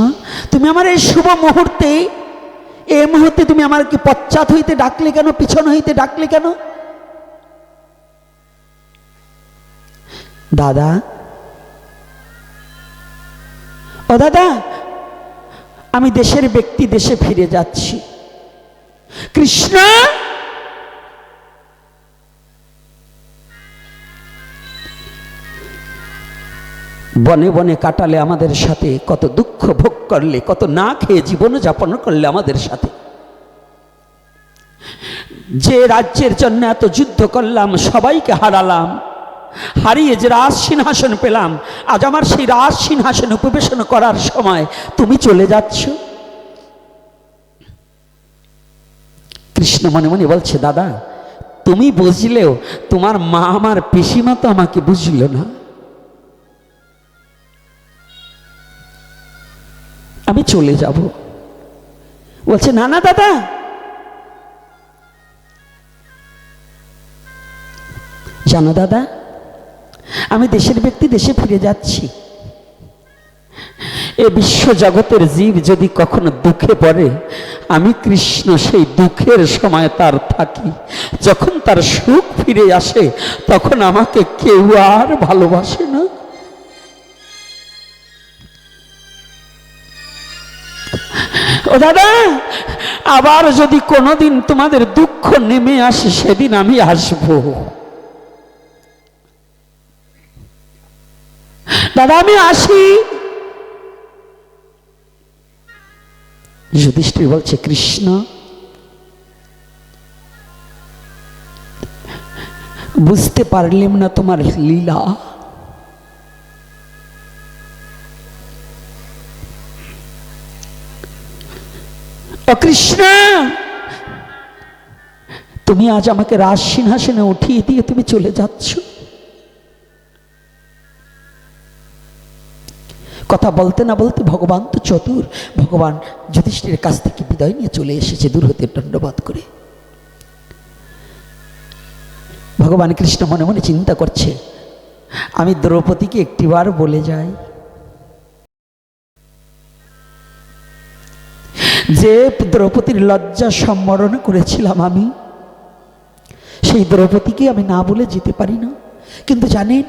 S2: তুমি আমার এই শুভ মুহূর্তে, এই মুহূর্তে তুমি আমার কি পশ্চাৎ হইতে ডাকলে কেন, পিছন হইতে ডাকলে কেন? দাদা, ও দাদা, আমি দেশের ব্যক্তি, দেশে ফিরে যাচ্ছি। কৃষ্ণ, বনে বনে কাটালে আমাদের সাথে, কত দুঃখ ভোগ করলে, কত না খেয়ে জীবন যাপন করলে আমাদের সাথে। যে রাজ্যের জন্য এত যুদ্ধ করলাম, সবাইকে হারালাম, হারিয়ে যে রাজ সিংহাসন পেলাম, আজ আমার সেই রাজ সিংহাসন উপবেশন করার সময় তুমি চলে যাচ্ছ। কৃষ্ণ মনে মনে বলছে, দাদা তুমি বুঝলেও তোমার মা আমার পিসিমা তো আমাকে বুঝল না। আমি চলে যাব। বলছে, না না দাদা, জানো দাদা, আমি দেশের ব্যক্তি, দেশে ফিরে যাচ্ছি। এ বিশ্ব জগতের জীব যদি কখনো দুঃখে পড়ে, আমি কৃষ্ণ সেই দুঃখের সময় তার থাকি। যখন তার সুখ ফিরে আসে, তখন আমাকে কেউ আর ভালোবাসে না। ও দাদা, আবার যদি কোনোদিন তোমাদের দুঃখ নেমে আসে, সেদিন আমি আসবো। দাদা আমি আসি। যুধিষ্ঠির বলছে, কৃষ্ণ বুঝতে পারলাম না তোমার লীলা। ও কৃষ্ণ, তুমি আজ আমাকে রাজ সিংহাসনে উঠিয়ে দিয়ে তুমি চলে যাচ্ছ। কথা বলতে না বলতে ভগবান তো চতুর, ভগবান যুধিষ্ঠিরের কাছ থেকে বিদায় নিয়ে চলে এসেছে দূর হতে দণ্ডবাদ করে। ভগবান কৃষ্ণ মনে মনে চিন্তা করছে, আমি দ্রৌপদীকে একটিবার বলে যাই যে দ্রৌপদীর লজ্জা সম্বরণ করেছিলাম আমি, সেই দ্রৌপদীকে আমি না বলে যেতে পারি না। কিন্তু জানেন,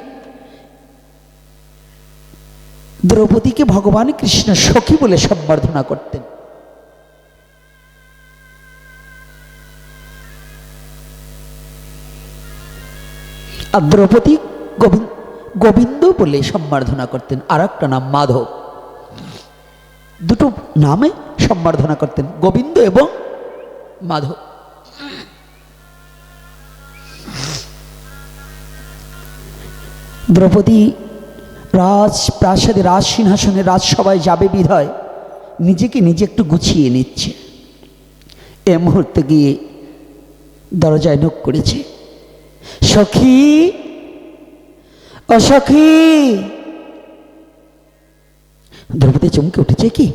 S2: দ্রৌপদীকে ভগবান কৃষ্ণ সখী বলে সম্বর্ধনা করতেন। আর দ্রৌপদী গোবিন্দ বলে সম্বর্ধনা করতেন, আর একটা নাম মাধব। দুটো নামে সম্বর্ধনা করতেন, গোবিন্দ এবং মাধব। দ্রৌপদী রাজপ্রাসাদে রাজ সিংহাসনে রাজসভায় যাবে বিধায় নিজেকে নিজে একটু গুছিয়ে নিচ্ছে। এ মুহূর্তে গিয়ে দরজায় নক করেছে, সখী ও সখী। দ্রৌপদী চমকে উঠেছে, কি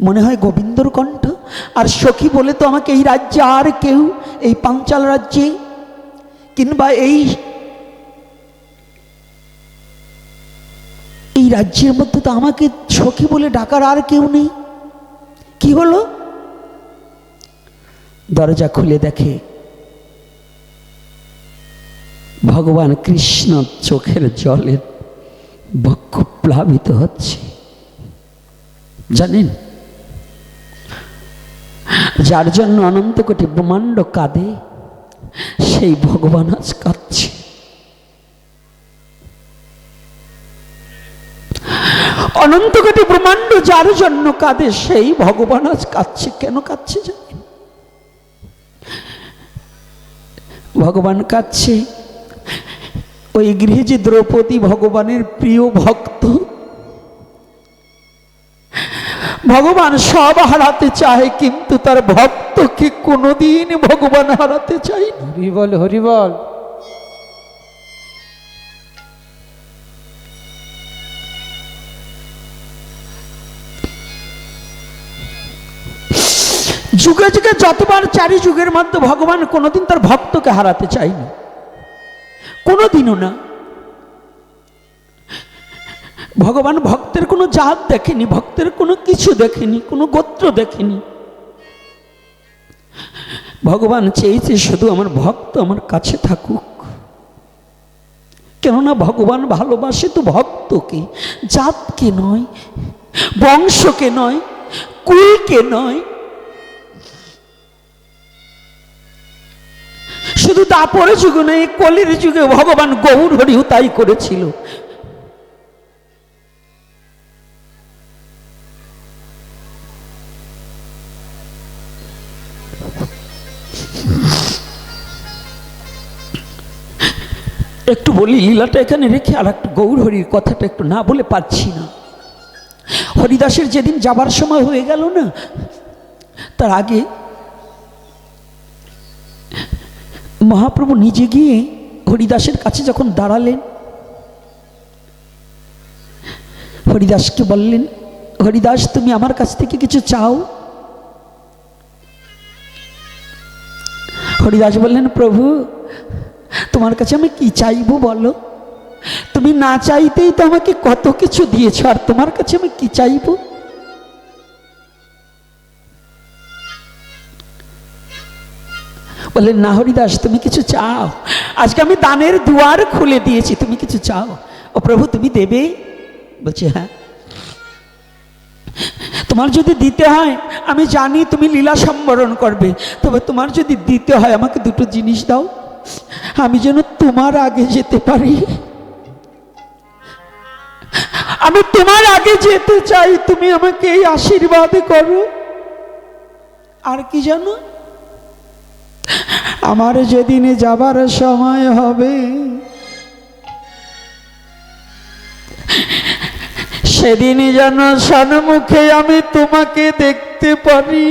S2: মনে হয় গোবিন্দর কণ্ঠ। আর সখী বলে তো আমাকে এই রাজ্যে আর কেউ, এই পাঞ্চাল রাজ্যে কিংবা এই রাজ্যের মধ্যে তো আমাকে সখী বলে ডাকার আর কেউ নেই। কি হলো? দরজা খুলে দেখে ভগবান কৃষ্ণ চোখের জলে বক্ষ প্লাবিত হচ্ছে। জানেন, যার জন্য অনন্ত কোটি ব্রহ্মাণ্ড কাঁদে, সেই ভগবান আজ কাঁদছে। অনন্ত কোটি ব্রহ্মাণ্ড যার জন্য কাঁদে, সেই ভগবান আজ কাঁদছে। কেন কাঁদছে জানেন? ভগবান কাঁদছে ওই গৃহে যে দ্রৌপদী ভগবানের প্রিয় ভক্ত, ভগবান সব হারাতে চায় কিন্তু তার ভক্তকে কোনোদিন ভগবান হারাতে চায় না।
S1: হরি বল, হরি বল।
S2: যুগে যুগে যতবার চারি যুগের মধ্যে ভগবান কোনোদিন তার ভক্তকে হারাতে চায়নি, কোনোদিনও না। ভগবান ভক্তের কোনো জাত দেখেনি, ভক্তের কোনো কিছু দেখেনি, কোনো গোত্র দেখেনি। ভগবান চেয়েছে শুধু আমার ভক্ত আমার কাছে থাকুক। কেননা ভগবান ভালোবাসে তো ভক্তকে, জাতকে নয়, বংশকে নয়, কুলকে নয়। শুধু দাপরের যুগে নয়, কলির যুগে ভগবান গৌর হরিও তাই করেছিল। একটু বলি লীলাটা এখানে রেখে, আর একটু গৌর হরির কথাটা একটু না বলে পারছি না। হরিদাসের যেদিন যাবার সময় হয়ে গেল না, তার আগে মহাপ্রভু নিজে গিয়ে হরিদাসের কাছে যখন দাঁড়ালেন, হরিদাসকে বললেন, হরিদাস তুমি আমার কাছ থেকে কিছু চাও? হরিদাস বললেন, প্রভু তোমার কাছে আমি কি চাইবো বলো? তুমি না চাইতেই তো আমাকে কত কিছু দিয়েছ, আর তোমার কাছে আমি কি চাইবো? বললেন, না হরিদাস তুমি কিছু চাও, আজকে আমি দানের দুয়ার খুলে দিয়েছি, তুমি কিছু চাও। ও প্রভু তুমি দেবে? বলছে হ্যাঁ। তোমার যদি দিতে হয়, আমি জানি তুমি লীলা সম্বরণ করবে, তবে তোমার যদি দিতে হয় আমাকে দুটো জিনিস দাও, আমি যেন তোমার আগে যেতে পারি। আমি তোমার আগে যেতে চাই, তুমি আমাকে এই আশীর্বাদ করো। আর কি জানো? আমার যেদিনে যাবার সময় হবে, সেদিনই যেন সম্মুখে আমি তোমাকে দেখতে পারি।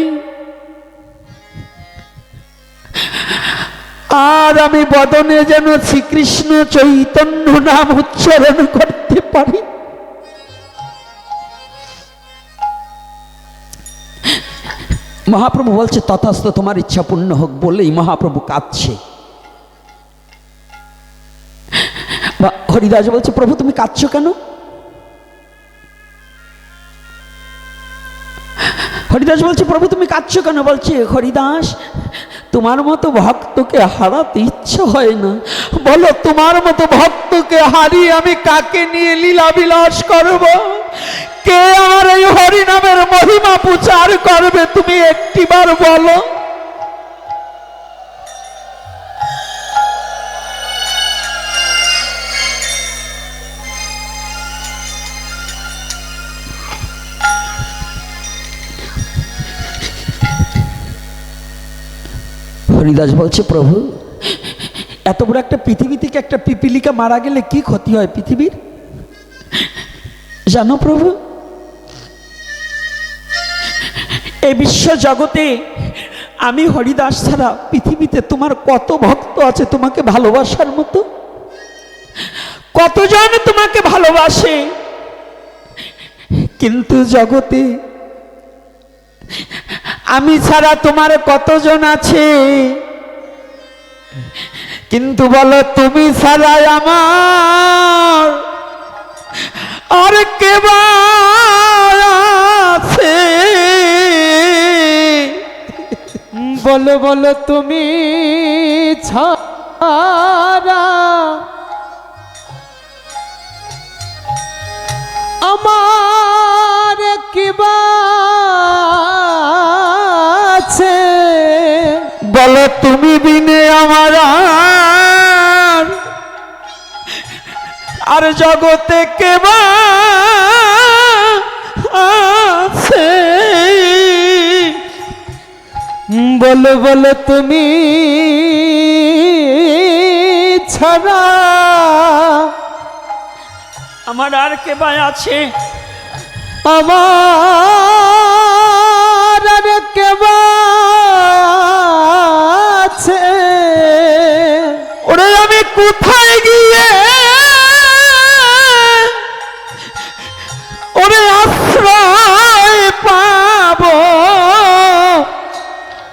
S2: আর আমি বদনে যেন শ্রীকৃষ্ণ চৈতন্য নাম উচ্চারণ করতে পারি। মহাপ্রভু বলছে তথাস্তু, তোমার ইচ্ছা পূর্ণ হোক বলেই মহাপ্রভু কাঁদছে। হরিদাস বলছে প্রভু তুমি কাঁদছো কেন? হরিদাস বলছে প্রভু তুমি কাঁদছো কেন? বলছে হরিদাস তোমার মতো ভক্তকে হারাতে ইচ্ছা হয় না। বলো তোমার মতো ভক্তকে হারিয়ে আমি কাকে নিয়ে লীলা বিলাস করব? কে আমার এই হরিনামের মহিমা প্রচার করবে? তুমি একটিবার বলো। হরিদাস বলছে প্রভু এত বড় একটা পৃথিবী থেকে একটা পিপিলিকা মারা গেলে কি ক্ষতি হয় পৃথিবীর জানো প্রভু? এই বিশ্ব জগতে আমি হরিদাস ছাড়া পৃথিবীতে তোমার কত ভক্ত আছে তোমাকে ভালোবাসার মতো? কতজন তোমাকে ভালোবাসে? কিন্তু জগতে আমি ছাড়া তোমার কতজন আছে? কিন্তু বলো তুমি ছাড়া আমার আর কে আছে?
S1: বলো বলো তুমি ছাড়া আমার কি আছে?
S2: বলো তুমি বিনে আমার আর জগতে কে আছে?
S1: বলো বলো তুমি ছাড়া
S2: আমার আর কে আছে?
S1: আমার আর কে আছে?
S2: ওরে আমি কোথায় গিয়ে ওরে আশ্রয় পাবো?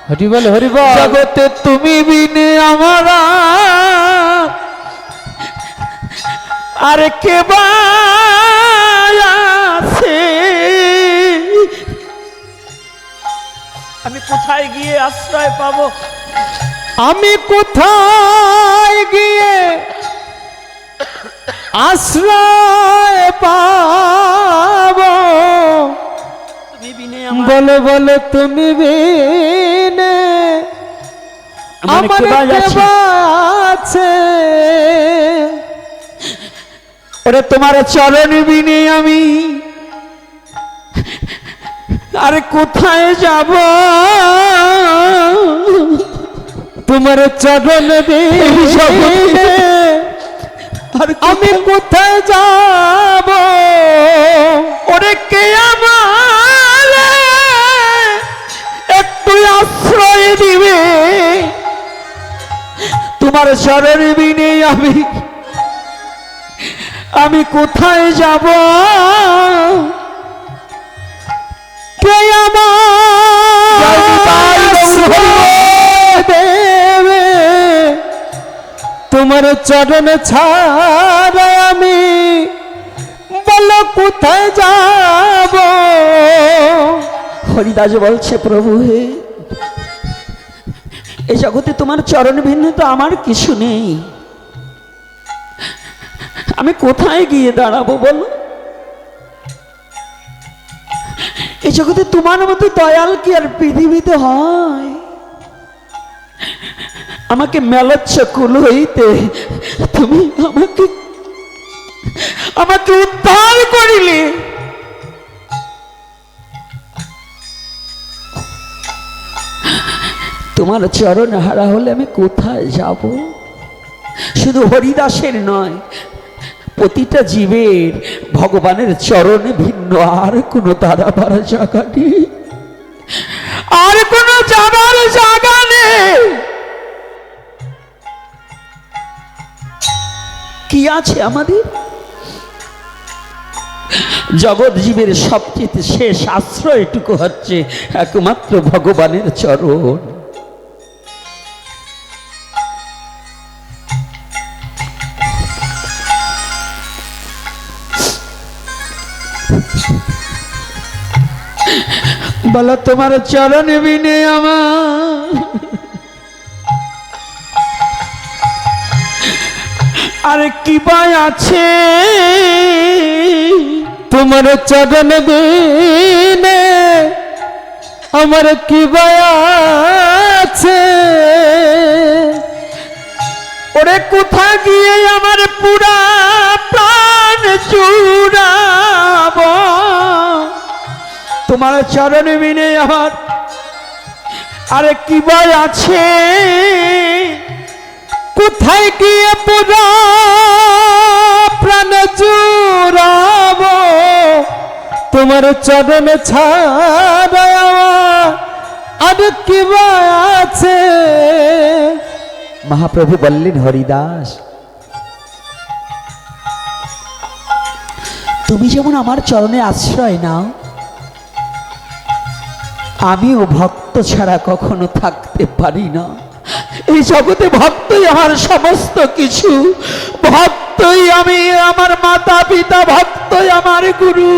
S1: হরি বল হরি বল।
S2: জগতে তুমি বিনে আমার আর কে আছে? আমি কোথায় গিয়ে আশ্রয় পাবো?
S1: আমি কোথায় গিয়ে আশ্রয় পাবো?
S2: তুমি বিনে
S1: বলো বলো তুমি বিনে আমার কে আছে?
S2: ওরে তোমার চরণ বিনে আমি আর কোথায় যাব?
S1: তোমার চরণ বিনে
S2: আর
S1: আমি কোথায় যাব?
S2: ওরে কে আমার একটু আশ্রয় দিবে? তোমার চরণ বিনে আমি কোথায় যাব?
S1: কে আমার দেবে? তোমার চরণ ছাড়া আমি বলো কোথায় যাব?
S2: হরিদাস বলছে প্রভু হে এই জগতে তোমার চরণ ভিন্ন তো আমার কিছু নেই। আমি কোথায় গিয়ে দাঁড়াবো বলো? এই জগতে তোমার মতো দয়াল কি আর পৃথিবীতে হয়? আমাকে মেলাচ্ছ কুল হইতে, তুমি আমাকে উদ্ধার করিলে। তোমার চরণ হারা হলে আমি কোথায় যাব? শুধু হরিদাসের নয়, প্রতিটা জীবের ভগবানের চরণে ভিন্ন আর কোনো দাঁড়াবার জায়গা নেই, আর কোনো যাবার জায়গা নেই। কি আছে আমাদের? জগৎ জীবের সবচেয়ে শেষ আশ্রয়টুকু হচ্ছে একমাত্র ভগবানের চরণ। বলো তোমার চরণ বিনে আমার আর কি বাই আছে?
S1: তোমার চরণ বিনে আমার কি আছে?
S2: ওরে কোথা গিয়ে আমার পুরা প্রাণ জুড়াব? তোমার চরণ বিনে আমার আর কি বাই আছে?
S1: কোথায় গিয়ে পুরা প্রাণ জুড়াব? তোমার চরণ ছাড়া আর কি আছে?
S2: মহাপ্রভু বললেন, হরিদাস, তুমি যেমন আমার চরণে আশ্রয় নাও, আমিও ভক্ত ছাড়া কখনো থাকতে পারি না। এই জগতে ভক্তই আমার সমস্ত কিছু। ভক্তই আমি, আমার মাতা পিতা, ভক্তই আমার গুরু,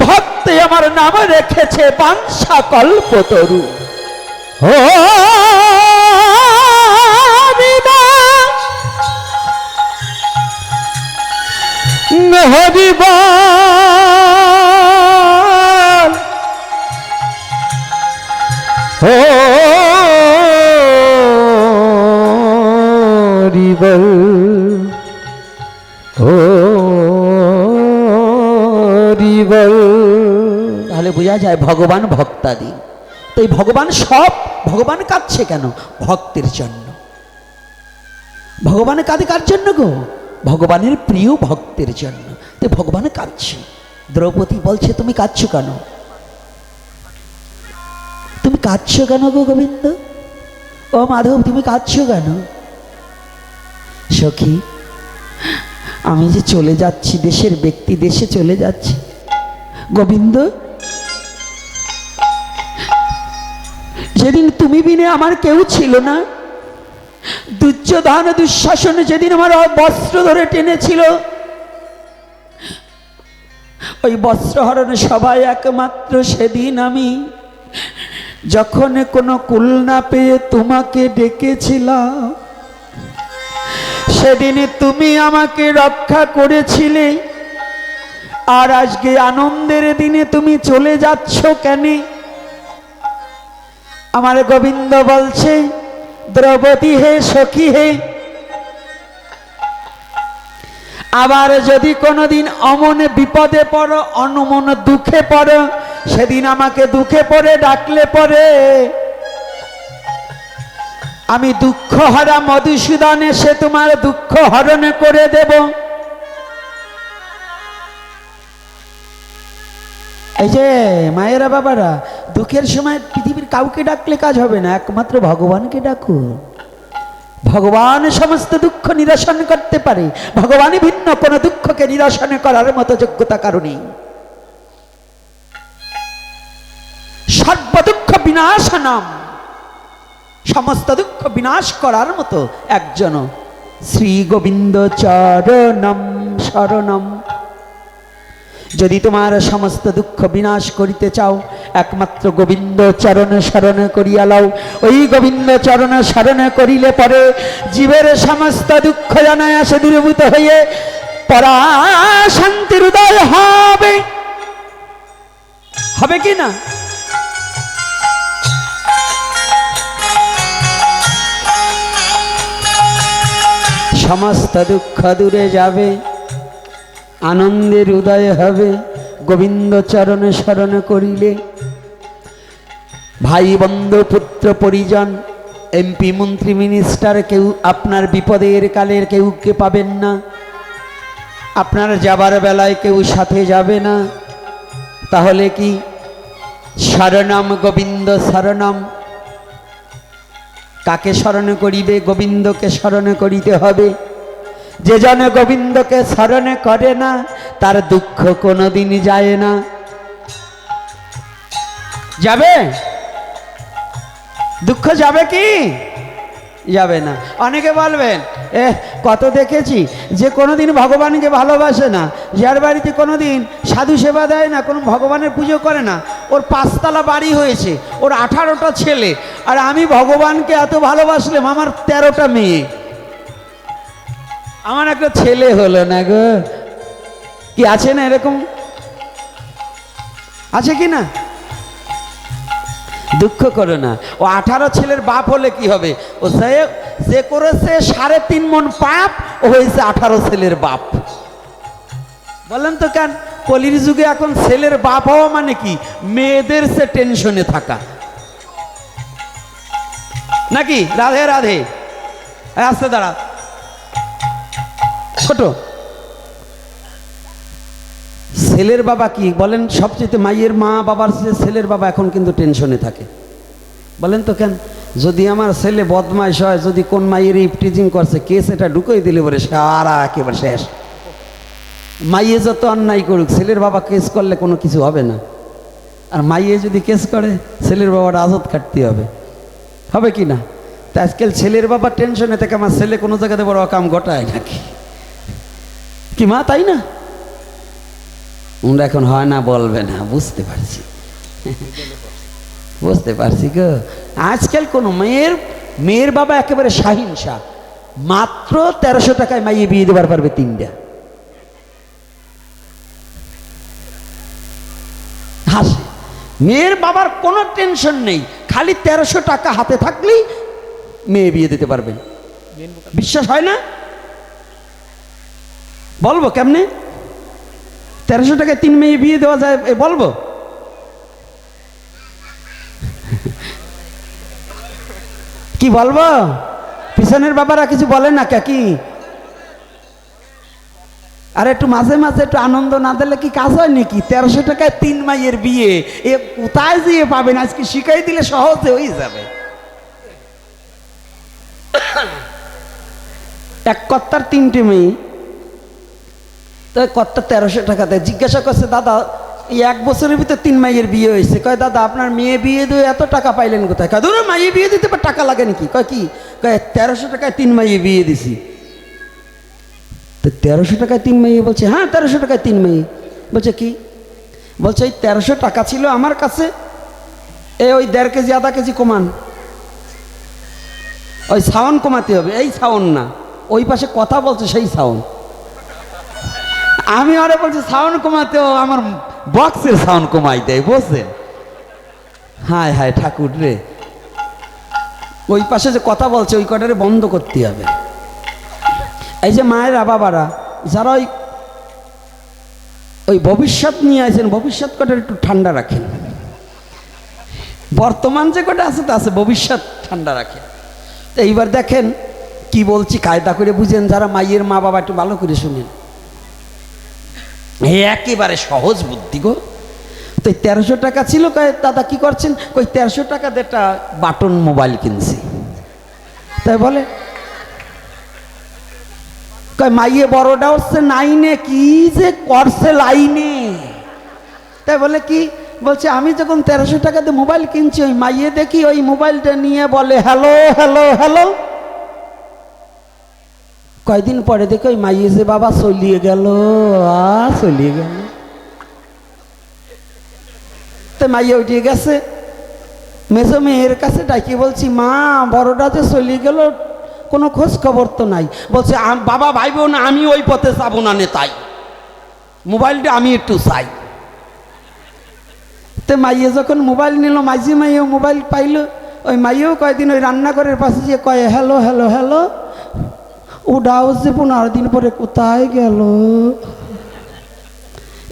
S2: ভক্তই আমার নাম রেখেছে বাঞ্ছা কল্পতরু।
S1: ও হরিবল, ও হরিবল, ও হরিবল।
S2: তাহলে বোঝা যায় ভগবান ভক্তাদি। তো এই ভগবান সব, ভগবান কাঁদছে কেন? ভক্তের জন্য। ভগবান কাঁদে কার জন্য গো? ভগবানের প্রিয় ভক্তের জন্য। তো ভগবান কাঁদছে। দ্রৌপদী বলছে, তুমি কাঁদছো কেন? তুমি কাঁদছো কেন গো গোবিন্দ? ও মাধব, তুমি কাঁদছো কেন? সখী, আমি যে চলে যাচ্ছি, দেশের ব্যক্তি দেশে চলে যাচ্ছি গোবিন্দ। যেদিন তুমি বিনে আমার কেউ ছিল না, দুর্যোধন দুঃশাসন যেদিন আমার বস্ত্র ধরে টেনেছিল, ওই বস্ত্রহরণ সবাই একমাত্র সেদিন আমি যখন কোনো কুল না পেয়ে তোমাকে ডেকেছিলাম, সেদিন তুমি আমাকে রক্ষা করেছিলে। আর আজকে আনন্দের দিনে তুমি চলে যাচ্ছ কেন? আমার গোবিন্দ বলছে, দ্রৌপদী হে, সখী হে, আবার যদি কোনোদিন অমনে বিপদে পড়ো, অনমন দুঃখে পড়ো, সেদিন আমাকে দুঃখে পড়ে ডাকলে পরে আমি দুঃখ হারা মধুসূদন এসে তোমার দুঃখ হরণ করে দেব। এই যে মায়েরা বাবারা, দুঃখের সময় পৃথিবীর কাউকে ডাকলে কাজ হবে না, একমাত্র ভগবানকে ডাকো। ভগবান সমস্ত দুঃখ নিরসন করতে পারে। ভগবানই ভিন্ন কোনো দুঃখকে নিরসন করার মতো যোগ্যতা কারণে। সর্ব দুঃখ বিনাশনম, সমস্ত দুঃখ বিনাশ করার মতো একজন শ্রী গোবিন্দ চরণম শরণম। যদি তোমার সমস্ত দুঃখ বিনাশ করিতে চাও, একমাত্র গোবিন্দ চরণ শরণ করিয়া লও। ওই গোবিন্দ চরণ শরণ করিলে পরে জীবের সমস্ত দুঃখ অনায়াসে দূরীভূত হয়ে পরা শান্তির উদয় হবে। হবে কি না? সমস্ত দুঃখ দূরে যাবে, আনন্দের উদয় হবে গোবিন্দ চরণ শরণ করিলে। ভাই বন্ধু পুত্র পরিজন, এমপি মন্ত্রী মিনিস্টার কেউ আপনার বিপদের কালের কেউকে পাবেন না। আপনার যাবার বেলায় কেউ সাথে যাবে না। তাহলে কি শরণম গোবিন্দ শরণম। কাকে স্মরণ করিবে? গোবিন্দকে স্মরণ করিতে হবে। যে জন গোবিন্দকে স্মরণ করে না তার দুঃখ কোনোদিনই যায় না। যাবে? দুঃখ যাবে কি? যাবে না। অনেকে বলবেন কত দেখেছি যে কোনোদিন ভগবানকে ভালোবাসে না, যার বাড়িতে কোনোদিন সাধু সেবা দেয় না, কোনো ভগবানের পুজো করে না, ওর 5 তলা বাড়ি হয়েছে, ওর 18টা ছেলে, আর আমি ভগবানকে এত ভালোবাসলাম, আমার 13টা মেয়ে, আমার একটা ছেলে হলো না গো। কি আছে না এরকম? আছে কি না? দুঃখ করো না। ও 18 ছেলের বাপ হলে কি হবে? ও যে করেছে 3.5 মণ পাপ, ও হয়েছে 18 ছেলের বাপ। বলেন তো কেন? কলির যুগে এখন ছেলের বাপ হওয়া মানে কি? মেয়েদের সে টেনশনে থাকা নাকি? রাধে রাধে। আসতে দাঁড়া ছোট। ছেলের বাবা কি বলেন? সবচেয়ে মায়ের মা বাবার চেয়ে ছেলের বাবা এখন কিন্তু টেনশনে থাকে। বলেন তো কেন? যদি আমার ছেলে বদমাইশ হয়, যদি কোন মায়ের ইফটিজিং করছে, কেস এটা ঢুকিয়ে দিলে বলে সারা একেবারে শেষ। মাইয়ে যত অন্যায় করুক, ছেলের বাবা কেস করলে কোনো কিছু হবে না। আর মাইয়ে যদি কেস করে, ছেলের বাবার আজত কাটতে হবে, হবে কি না? তা আজকাল ছেলের বাবা টেনশনে থেকে আমার ছেলে কোনো জায়গাতে বড় কাম ঘটায় নাকি কি মা? তাই না? ওরা এখন হয় না বলবে না, বুঝতে পারছি, বুঝতে পারছি গো। আজকাল কোন মেয়ের বাবা একেবারে শাহিন শাহ, মাত্র 1300 টাকায় মাইয়ে বিয়ে দেবার পারবে 3টা। হাসে। মেয়ের বাবার কোনো টেনশন নেই, খালি 1300 টাকা হাতে থাকলেই মেয়ে বিয়ে দিতে পারবেন। বিশ্বাস হয় না? বলবো কেমনে 1300 টাকায় 3 মেয়ে বিয়ে দেওয়া যায়? বলবো? কি বলবো? পিছনের বাবারা কিছু বলে না কি? আর একটু মাঝে মাঝে একটু আনন্দ না দিলে কি কাজ হয় নাকি? 1300 টাকায় 3 মাইয়ের বিয়ে, এ কোথায় যেয়ে পাবেন? আজকে শিখাই দিলে সহজে হয়ে যাবে। এক কর্তার 3টে মেয়ে, তো কর্তা 1300 টাকা দেয়। জিজ্ঞাসা করছে, দাদা এই 1 বছরের ভিতরে 3 মাইয়ের বিয়ে হয়েছে। কয়, দাদা আপনার মেয়ে বিয়ে দিয়ে এত টাকা পাইলেন কোথায়? কয়, ধরো মাইয়ে বিয়ে দিতে টাকা লাগে নাকি? কয় কি? কয় 1300 টাকায় 3 মাইয়ে বিয়ে দিছি। তো 1300 টাকায় 3 মাইয়ে? বলছে হ্যাঁ 1300 টাকায় 3 মাইয়ে। বলছে কি? বলছে এই 1300 টাকা ছিল আমার কাছে, ওই 1.5 কেজি আধা কেজি কমান, ওই সাউন্ড কমাতে হবে। এই সাউন্ড না, ওই পাশে কথা বলছে সেই সাউন্ড। আমি আরে বলছি সাউন্ড কমাতেও আমার বক্সের সাউন্ড কমাই দেয়, বুঝছেন? হায় হায় ঠাকুর রে, ওই পাশে যে কথা বলছে ওই কটারে বন্ধ করতে হবে। এই যে মায়েরা বাবারা যারা ওই ভবিষ্যৎ নিয়ে আসেন, ভবিষ্যৎ কটার একটু ঠান্ডা রাখেন। বর্তমান যে কটা আছে তা আছে, ভবিষ্যৎ ঠান্ডা রাখেন। তো এইবার দেখেন কি বলছি, কায়দা করে বুঝেন, যারা মায়ের মা বাবা একটু ভালো করে শুনেন, একেবারে সহজ বুদ্ধি গো। তো 1300 টাকা ছিল। কয় দাদা কি করছেন? কই 1300 টাকা দিয়ে একটা বাটন মোবাইল কিনছি। তাই বলে, কয় মাইয়ে বড়টা হচ্ছে 9-এ, কি যে করছে লাইনে। তাই বলে কি? বলছে আমি যখন 1300 টাকা দিয়ে মোবাইল কিনছি, ওই মাইয়ে দেখি ওই মোবাইলটা নিয়ে বলে হ্যালো হ্যালো হ্যালো। কয়দিন পরে দেখি ওই মাইয়ে যে বাবা চলিয়ে গেল, চলিয়ে গেল। তো মাইয়ে উঠিয়ে গেছে, মেজো মেয়ের কাছে ডাকি বলছি, মা বড়টা যে চলিয়ে গেল, কোনো খোঁজ খবর তো নাই। বলছে বাবা ভাইবো না, আমি ওই পথে যাবো না নে, তাই মোবাইলটা আমি একটু চাই। তো মাইয়ে যখন মোবাইল নিল, মাঝি মাইয়েও মোবাইল পাইলো। ওই মাইয়েও কয়েকদিন ওই রান্নাঘরের পাশে যে কয়ে হ্যালো হ্যালো হ্যালো, ওটাও যে 15 দিন পরে কোথায় গেল।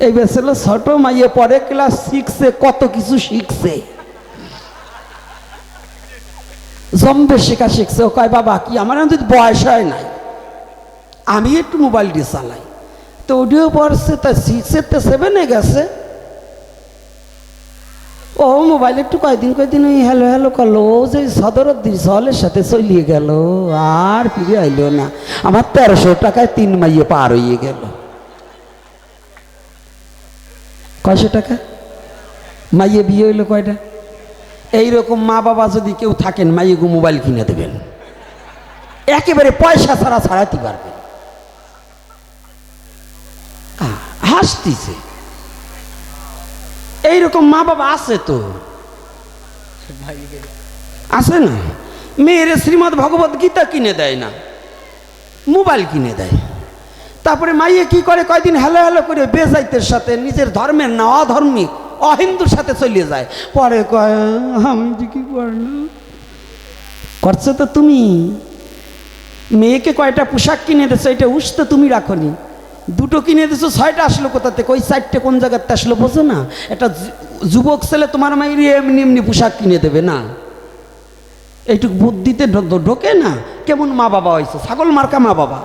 S2: এই বেছিল ছোট মাইয়ে, পরে ক্লাস 6-এ কত কিছু শিখছে, জম্বে শেখা শিখছে। ও কয় বাবা কি আমার যদি বয়স হয় নাই, আমি একটু মোবাইলটি চালাই। তো ওটিও পড়ছে, তা 6-এ 7-এ গেছে। ও মোবাইল একটু কয়দিন ওই হ্যালো হ্যালো করলো, ও যে সদরদ্দির সলের সাথে চলিয়ে গেল, আর ফিরে আইলো না। আমার 1300 টাকায় 3 মাইয়ে পার হয়ে গেল। কয়শো টাকা মাইয়ে বিয়ে হইলো কয়টা? এইরকম মা বাবা যদি কেউ থাকেন, মাইয়েগু মোবাইল কিনে দেবেন, একেবারে পয়সা ছাড়া ছাড়াতে পারবেন। হাসতিছে, এইরকম মা বাবা আছে তো, আছে না? মেয়েরে শ্রীমদ্ ভগবত গীতা কিনে দেয় না, মোবাইল কিনে দেয়। তারপরে মাইয়ে কি করে, কয়দিন হ্যালো হ্যালো করে বেজাইতের সাথে, নিজের ধর্মের না অধর্মিক অহিন্দুর সাথে চলে যায়। পরে কয় আমি কি করলাম, করছো তো তুমি। মেয়েকে কয়টা পোশাক কিনে দিছো, এটা উস তো তুমি রাখনি। দুটো কিনে দিছো, 6টা আসলো কোথা থেকে, ওই 4টে কোন জায়গাতে আসলো বোঝো না? একটা যুবক ছেলে তোমার মাইরে এমনি এমনি পোশাক কিনে দেবে না? এইটুক বুদ্ধিতে ঢোকে না? কেমন মা বাবা হয়েছে, ছাগল মার্কা মা বাবা।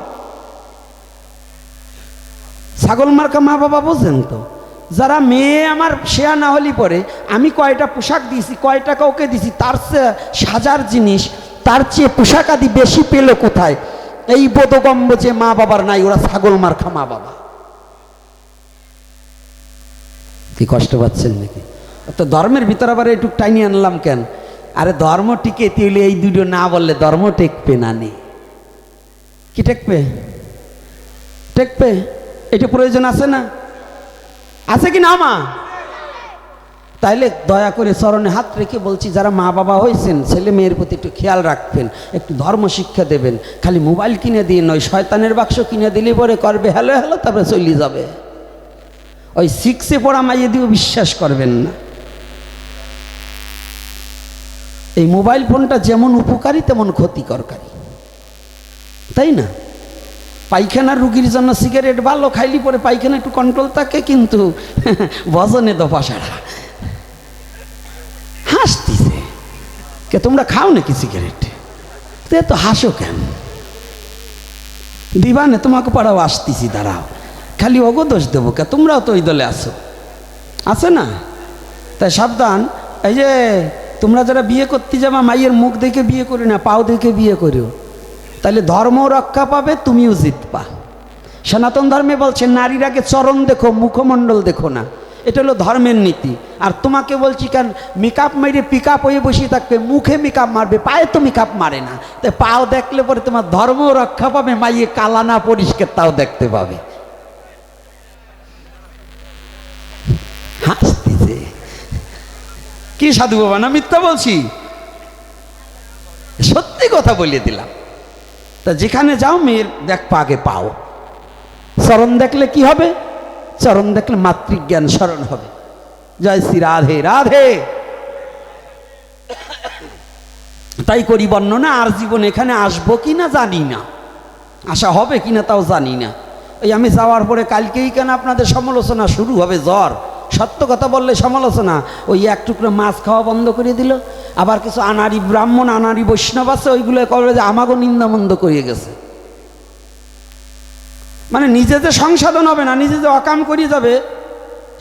S2: ছাগল মার্কা মা বাবা বোঝেন তো? যারা মেয়ে আমার শেয়া না হলি পরে আমি কয়টা পোশাক দিয়েছি, কয় টাকা ওকে দিছি, তার চেয়ে সাজার জিনিস, তার চেয়ে পোশাক আদি বেশি পেল কোথায়? এই বোধগম্য যে মা বাবার নাই, ওরা ছাগল মার্কা মা বাবা। কি কষ্ট পাচ্ছেন নাকি? তো ধর্মের ভিতরে আবার একটু টাইনি আনলাম কেন? আরে ধর্ম টিকে তুইলে এই দুটো না বললে ধর্ম টেকবে না। নে কি টেকবে? টেকবে, এটা প্রয়োজন আছে না? আছে কি না মা? তাইলে দয়া করে চরণে হাত রেখে বলছি, যারা মা বাবা হয়েছেন, ছেলে মেয়ের প্রতি একটু খেয়াল রাখবেন, একটু ধর্ম শিক্ষা দেবেন। খালি মোবাইল কিনে দিয়ে নয়, শয়তানের বাক্স কিনে দিলে পরে করবে হ্যালো হ্যালো, তারপরে চলে যাবে। ওই 6-এ পড়া মাইয়ে দিয়েও বিশ্বাস করবেন না। এই মোবাইল ফোনটা যেমন উপকারী তেমন ক্ষতিকরকারী, তাই না? পায়খানার রুগীর জন্য সিগারেট ভালো, খাইলি পরে পায়খানা একটু কন্ট্রোল থাকে, কিন্তু বজনে দফা সারা। হাসতিছে কে? তোমরা খাও নাকি সিগারেট? তো হাসো কেন? দিবানে তোমাকে পাড়াও আসতেছি, দাঁড়াও। খালি ওগো দোষ দেবো কে? তোমরাও তো ওই দলে আসো, আছে না? তাই সাবধান। এই যে তোমরা যারা বিয়ে করতে যাবা, মাইয়ের মুখ দেখে বিয়ে করি না, পাও দেখে বিয়ে করিও, তাহলে ধর্ম রক্ষা পাবে, তুমিও জিতবা। সনাতন ধর্মে বলছে নারীর আগে চরণ দেখো, মুখমণ্ডল দেখো না। এটা হলো ধর্মের নীতি। আর তোমাকে বলছি কেন, মেকআপ মেরে পিক আপ হয়ে বসে থাকবে, মুখে মেকআপ মারবে, পায়ে তো মেকআপ মারে না। তাই পাও দেখলে পরে তোমার ধর্ম রক্ষা পাবে, মাইয়ে কালা না পরিষ্কার তাও দেখতে পাবে। হাসতেছে কি সাধু বাবা? না মিথ্যা বলছি? সত্যি কথা বলে দিলাম। তা যেখানে যাও মেয়ের দেখবা আগে পাও। চরণ দেখলে কি হবে? চরণ দেখলে মাতৃজ্ঞান স্মরণ হবে। জয় শ্রী রাধে রাধে। তাই করি বর্ণনা। আর জীবন এখানে আসবো কি না জানি না, আশা হবে কিনা তাও জানি না। এই আমি যাওয়ার পরে কালকেই কেন আপনাদের সমালোচনা শুরু হবে। জ্বর, সত্য কথা বললে সমালোচনা। ওই এক টুকরো মাছ খাওয়া বন্ধ করে দিল। আবার কিছু আনারি ব্রাহ্মণ, আনারি বৈষ্ণব আছে, ওইগুলো করবে যে আমাকেও নিন্দামন্দ করিয়ে গেছে। মানে নিজে যে সংশোধন হবে না, নিজে যে অকাম করিয়ে যাবে,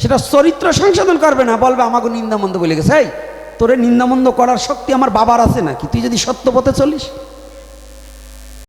S2: সেটা চরিত্র সংশোধন করবে না, বলবে আমাকেও নিন্দামন্দ বলে গেছে। এই তোরে নিন্দামন্দ করার শক্তি আমার বাবার আছে নাকি? তুই যদি সত্য পথে চলিস।